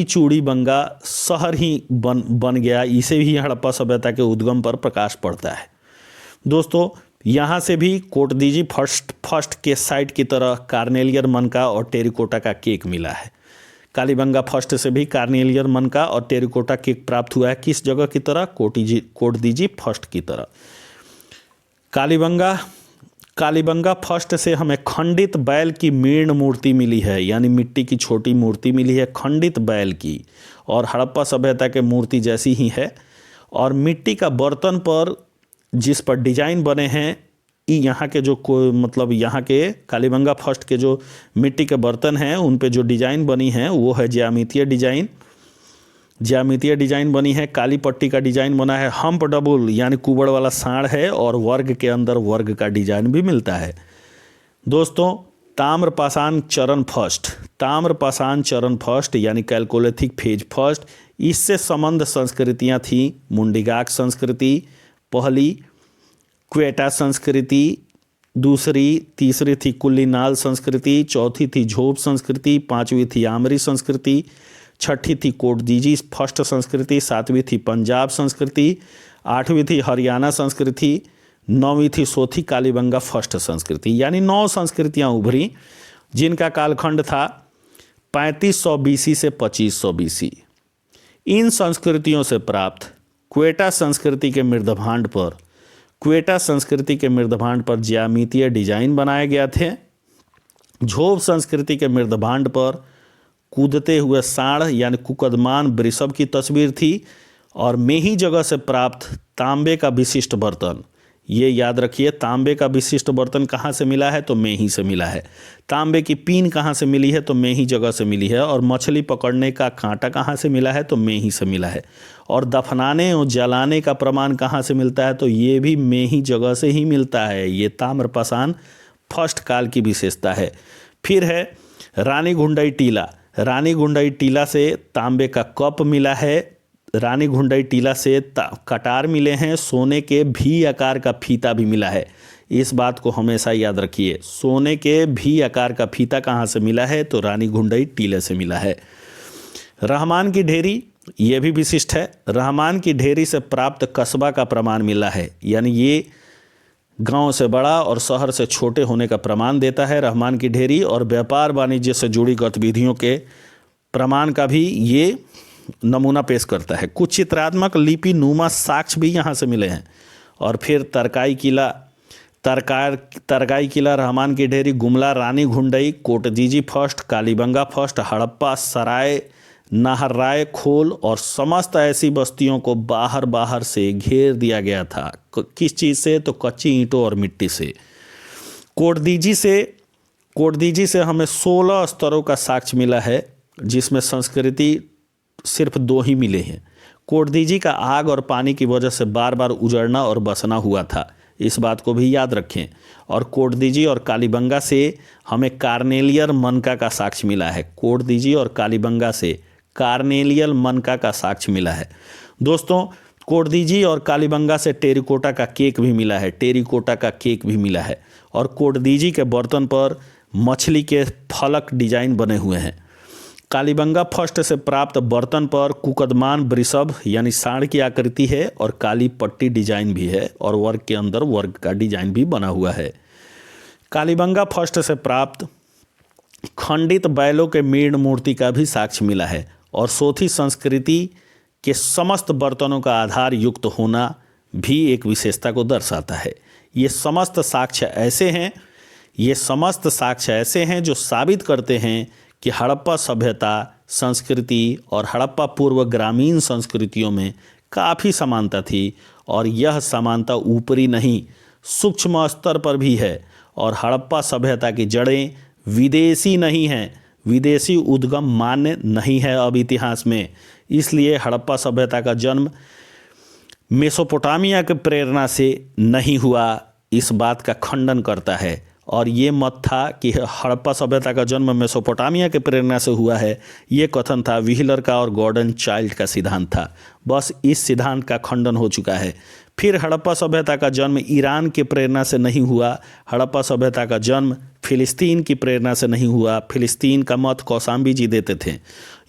चूड़ी बंगा शहर ही बन गया। इसे भी हड़प्पा सभ्यता के उद्गम पर प्रकाश पड़ता है। दोस्तों, यहाँ से भी कोटदीजी फर्स्ट के साइट की तरह कार्नेलियर मनका और टेरिकोटा का केक मिला है। कालीबंगा फर्स्ट से भी कार्नेलियर मनका और टेरिकोटा केक प्राप्त हुआ है। किस जगह की तरह? कोटदीजी फर्स्ट की तरह। कालीबंगा फर्स्ट से हमें खंडित बैल की मीर्ण मूर्ति मिली है, यानी मिट्टी की छोटी मूर्ति मिली है खंडित बैल की, और हड़प्पा सभ्यता के मूर्ति जैसी ही है। और मिट्टी का बर्तन पर जिस पर डिजाइन बने हैं, यहाँ के यहाँ के कालीबंगा फर्स्ट के जो मिट्टी के बर्तन हैं उन पे जो डिजाइन बनी है वो है ज्यामितीय डिजाइन बनी है। काली पट्टी का डिजाइन बना है। हम्प डबल यानी कुबड़ वाला सांड है, और वर्ग के अंदर वर्ग का डिजाइन भी मिलता है। दोस्तों, ताम्रपाषाण चरण फर्स्ट यानी कैलकोलिथिक फेज फर्स्ट, इससे संबंध संस्कृतियाँ थीं। मुंडीगाक संस्कृति पहली, क्वेटा संस्कृति दूसरी, तीसरी थी कुल्लीनाल संस्कृति, चौथी थी झोप संस्कृति, पांचवी थी आमरी संस्कृति, छठी थी कोटदीजी फर्स्ट संस्कृति, सातवीं थी पंजाब संस्कृति, आठवीं थी हरियाणा संस्कृति, नौवीं थी सोथी कालीबंगा फर्स्ट संस्कृति। यानी 9 संस्कृतियां उभरी जिनका कालखंड था 3500 बीसी से 2500 बीसी। इन संस्कृतियों से प्राप्त क्वेटा संस्कृति के मृदभांड पर ज्यामितीय डिजाइन बनाए गए थे। झोप संस्कृति के मृदभांड पर कूदते हुए सांड यानी कुकदमान वृषभ की तस्वीर थी। और मेही जगह से प्राप्त तांबे का विशिष्ट बर्तन, ये याद रखिए, तांबे का विशिष्ट बर्तन कहाँ से मिला है? तो मेही से मिला है। तांबे की पीन कहाँ से मिली है? तो मेही जगह से मिली है। और मछली पकड़ने का कांटा कहाँ से मिला है? तो मेही से मिला है। और दफनाने और जलाने का प्रमाण कहाँ से मिलता है? तो ये भी मेही जगह से ही मिलता है। ये ताम्रपाषाण फर्स्ट काल की विशेषता है। फिर है रानी घुंडई टीला से तांबे का कप मिला है। रानी घुंडई टीला से कटार मिले हैं। सोने के भी आकार का फीता भी मिला है। इस बात को हमेशा याद रखिए, सोने के भी आकार का फीता कहाँ से मिला है? तो रानी घुंडई टीले से मिला है। रहमान की ढेरी, ये भी विशिष्ट है। रहमान की ढेरी से प्राप्त कस्बा का प्रमाण मिला है, यानी ये गांव से बड़ा और शहर से छोटे होने का प्रमाण देता है रहमान की ढेरी। और व्यापार वाणिज्य से जुड़ी गतिविधियों के प्रमाण का भी ये नमूना पेश करता है। कुछ चित्रात्मक लिपि नुमा साक्ष्य भी यहाँ से मिले हैं। और फिर तरकाई किला, रहमान की ढेरी, गुमला, रानी घुंडई, कोटदीजी फर्स्ट, कालीबंगा फर्स्ट, हड़प्पा, सराय, नाहरराय, खोल और समस्त ऐसी बस्तियों को बाहर से घेर दिया गया था। किस चीज़ से? तो कच्ची ईंटों और मिट्टी से। कोटदीजी से हमें 16 स्तरों का साक्ष्य मिला है, जिसमें संस्कृति सिर्फ 2 ही मिले हैं। कोटदीजी का आग और पानी की वजह से बार बार उजड़ना और बसना हुआ था, इस बात को भी याद रखें। और कोटदीजी और कालीबंगा से हमें कार्नेलियर मनका का साक्ष्य मिला है। कोटदीजी और कालीबंगा से कार्नेलियर मनका का साक्ष्य मिला है। दोस्तों, कोटदीजी और कालीबंगा से टेरिकोटा का केक भी मिला है। और कोटदीजी के बर्तन पर मछली के फलक डिजाइन बने हुए हैं। कालीबंगा फर्स्ट से प्राप्त बर्तन पर कुकदमान वृषभ यानी सांड की आकृति है और काली पट्टी डिजाइन भी है, और वर्ग के अंदर वर्ग का डिजाइन भी बना हुआ है। कालीबंगा फर्स्ट से प्राप्त खंडित बैलों के मीर्ण मूर्ति का भी साक्ष्य मिला है। और सोथी संस्कृति के समस्त बर्तनों का आधार युक्त होना भी एक विशेषता को दर्शाता है। ये समस्त साक्ष्य ऐसे हैं जो साबित करते हैं कि हड़प्पा सभ्यता संस्कृति और हड़प्पा पूर्व ग्रामीण संस्कृतियों में काफ़ी समानता थी। और यह समानता ऊपरी नहीं, सूक्ष्म स्तर पर भी है। और हड़प्पा सभ्यता की जड़ें विदेशी नहीं हैं, विदेशी उद्गम मान्य नहीं है अब इतिहास में। इसलिए हड़प्पा सभ्यता का जन्म मेसोपोटामिया की प्रेरणा से नहीं हुआ, इस बात का खंडन करता है। और ये मत था कि हड़प्पा सभ्यता का जन्म मेसोपोटामिया के प्रेरणा से हुआ है, ये कथन था व्हीलर का और गॉर्डन चाइल्ड का सिद्धांत था। बस इस सिद्धांत का खंडन हो चुका है। फिर हड़प्पा सभ्यता का जन्म ईरान की प्रेरणा से नहीं हुआ, हड़प्पा सभ्यता का जन्म फिलिस्तीन की प्रेरणा से नहीं हुआ। फिलिस्तीन का मत कौशाम्बी जी देते थे,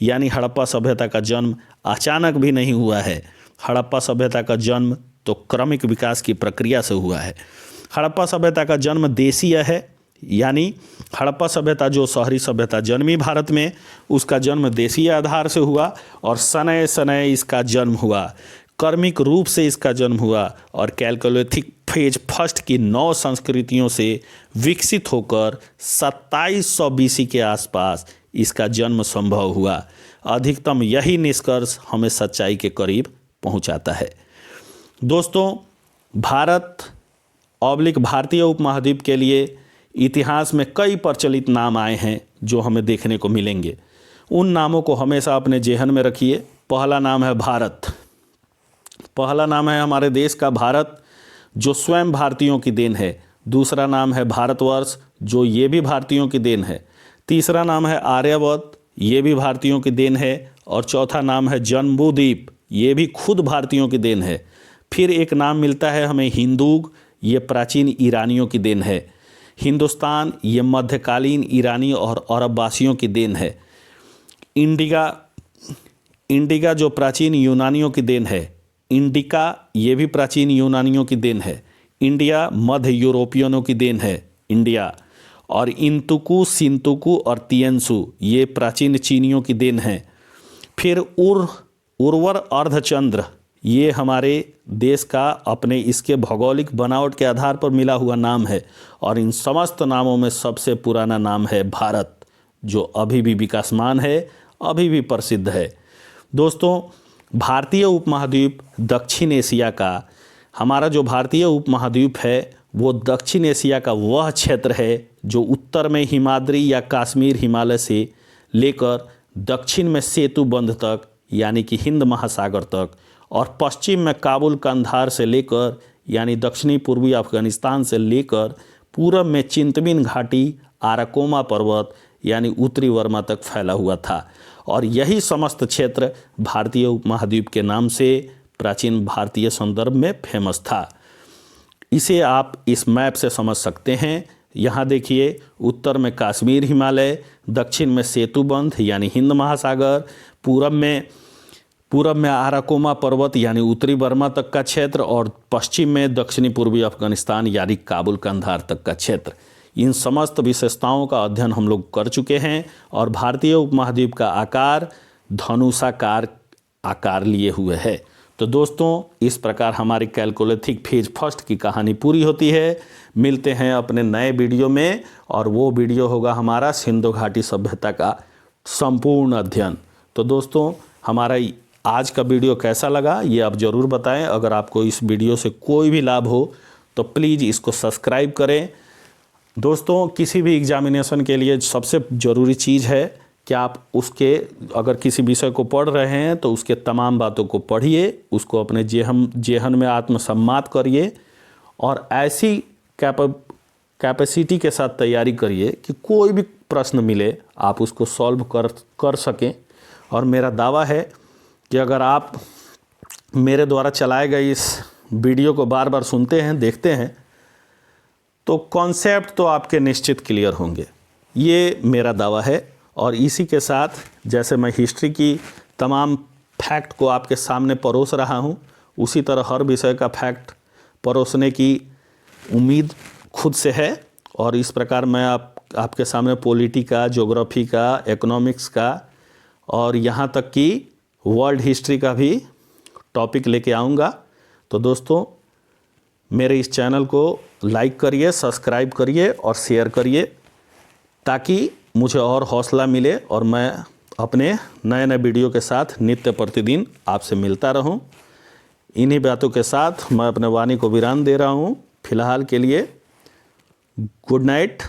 यानी हड़प्पा सभ्यता का जन्म अचानक भी नहीं हुआ है। हड़प्पा सभ्यता का जन्म तो क्रमिक विकास की प्रक्रिया से हुआ है। हड़प्पा सभ्यता का जन्म देशीय है, यानी हड़प्पा सभ्यता जो शहरी सभ्यता जन्मी भारत में, उसका जन्म देशीय आधार से हुआ और शनय शनय इसका जन्म हुआ, कर्मिक रूप से इसका जन्म हुआ और कैलकोलिथिक फेज फर्स्ट की 9 संस्कृतियों से विकसित होकर 2700 BC के आसपास इसका जन्म संभव हुआ। अधिकतम यही निष्कर्ष हमें सच्चाई के करीब पहुंचाता है। दोस्तों, भारत ऑब्लिक भारतीय उपमहाद्वीप के लिए इतिहास में कई प्रचलित नाम आए हैं जो हमें देखने को मिलेंगे। उन नामों को हमेशा अपने जेहन में रखिए। पहला नाम है भारत। पहला नाम है हमारे देश का भारत, जो स्वयं भारतीयों की देन है। दूसरा नाम है भारतवर्ष, जो ये भी भारतीयों की देन है। तीसरा नाम है आर्यवर्त, ये भी भारतीयों की देन है। और चौथा नाम है जम्बूद्वीप, ये भी खुद भारतीयों की देन है। फिर एक नाम मिलता है हमें हिंदूग, ये प्राचीन ईरानियों की देन है। हिंदुस्तान, ये मध्यकालीन ईरानी और अरबवासियों की देन है। इंडिका जो प्राचीन यूनानियों की देन है। इंडिका, ये भी प्राचीन यूनानियों की देन है। इंडिया मध्य यूरोपियनों की देन है, इंडिया। और इंतुकु, सिंतुकु और तियंसु, ये प्राचीन चीनियों की देन है। फिर उर्वर अर्धचंद्र, ये हमारे देश का अपने इसके भौगोलिक बनावट के आधार पर मिला हुआ नाम है। और इन समस्त नामों में सबसे पुराना नाम है भारत, जो अभी भी विकासमान है, अभी भी प्रसिद्ध है। दोस्तों, भारतीय उपमहाद्वीप दक्षिण एशिया का, हमारा जो भारतीय उपमहाद्वीप है वो दक्षिण एशिया का वह क्षेत्र है जो उत्तर में हिमाद्री या कश्मीर हिमालय से लेकर दक्षिण में सेतु बंध तक यानी कि हिंद महासागर तक, और पश्चिम में काबुल कंधार से लेकर यानी दक्षिणी पूर्वी अफगानिस्तान से लेकर पूरब में चिंतबिन घाटी, आराकोमा पर्वत यानी उत्तरी वर्मा तक फैला हुआ था। और यही समस्त क्षेत्र भारतीय उपमहाद्वीप के नाम से प्राचीन भारतीय संदर्भ में फेमस था। इसे आप इस मैप से समझ सकते हैं। यहाँ देखिए, उत्तर में कश्मीर हिमालय, दक्षिण में सेतुबंध यानी हिंद महासागर, पूरब में आराकोमा पर्वत यानी उत्तरी बर्मा तक का क्षेत्र, और पश्चिम में दक्षिणी पूर्वी अफगानिस्तान यानी काबुल कंधार तक का क्षेत्र। इन समस्त विशेषताओं का अध्ययन हम लोग कर चुके हैं और भारतीय उपमहाद्वीप का आकार धनुषाकार आकार लिए हुए है। तो दोस्तों, इस प्रकार हमारी कैलकोलिथिक फेज फर्स्ट की कहानी पूरी होती है। मिलते हैं अपने नए वीडियो में, और वो वीडियो होगा हमारा सिंधु घाटी सभ्यता का संपूर्ण अध्ययन। तो दोस्तों, हमारा आज का वीडियो कैसा लगा ये आप ज़रूर बताएं। अगर आपको इस वीडियो से कोई भी लाभ हो तो प्लीज़ इसको सब्सक्राइब करें। दोस्तों, किसी भी एग्जामिनेशन के लिए सबसे ज़रूरी चीज़ है कि आप उसके, अगर किसी विषय को पढ़ रहे हैं तो उसके तमाम बातों को पढ़िए, उसको अपने जेहन में आत्मसम्मात करिए और ऐसी कैपेसिटी के साथ तैयारी करिए कि कोई भी प्रश्न मिले आप उसको सॉल्व कर सकें। और मेरा दावा है कि अगर आप मेरे द्वारा चलाए गए इस वीडियो को बार बार सुनते हैं, देखते हैं, तो कॉन्सेप्ट तो आपके निश्चित क्लियर होंगे, ये मेरा दावा है। और इसी के साथ जैसे मैं हिस्ट्री की तमाम फैक्ट को आपके सामने परोस रहा हूँ, उसी तरह हर विषय का फैक्ट परोसने की उम्मीद खुद से है। और इस प्रकार मैं आपके सामने पॉलिटी का, ज्योग्राफी का, इकोनॉमिक्स का और यहाँ तक कि वर्ल्ड हिस्ट्री का भी टॉपिक लेके आऊँगा। तो दोस्तों, मेरे इस चैनल को लाइक करिए, सब्सक्राइब करिए और शेयर करिए, ताकि मुझे और हौसला मिले और मैं अपने नए नए वीडियो के साथ नित्य प्रतिदिन आपसे मिलता रहूं। इन्हीं बातों के साथ मैं अपने वाणी को विराम दे रहा हूं। फिलहाल के लिए गुड नाइट।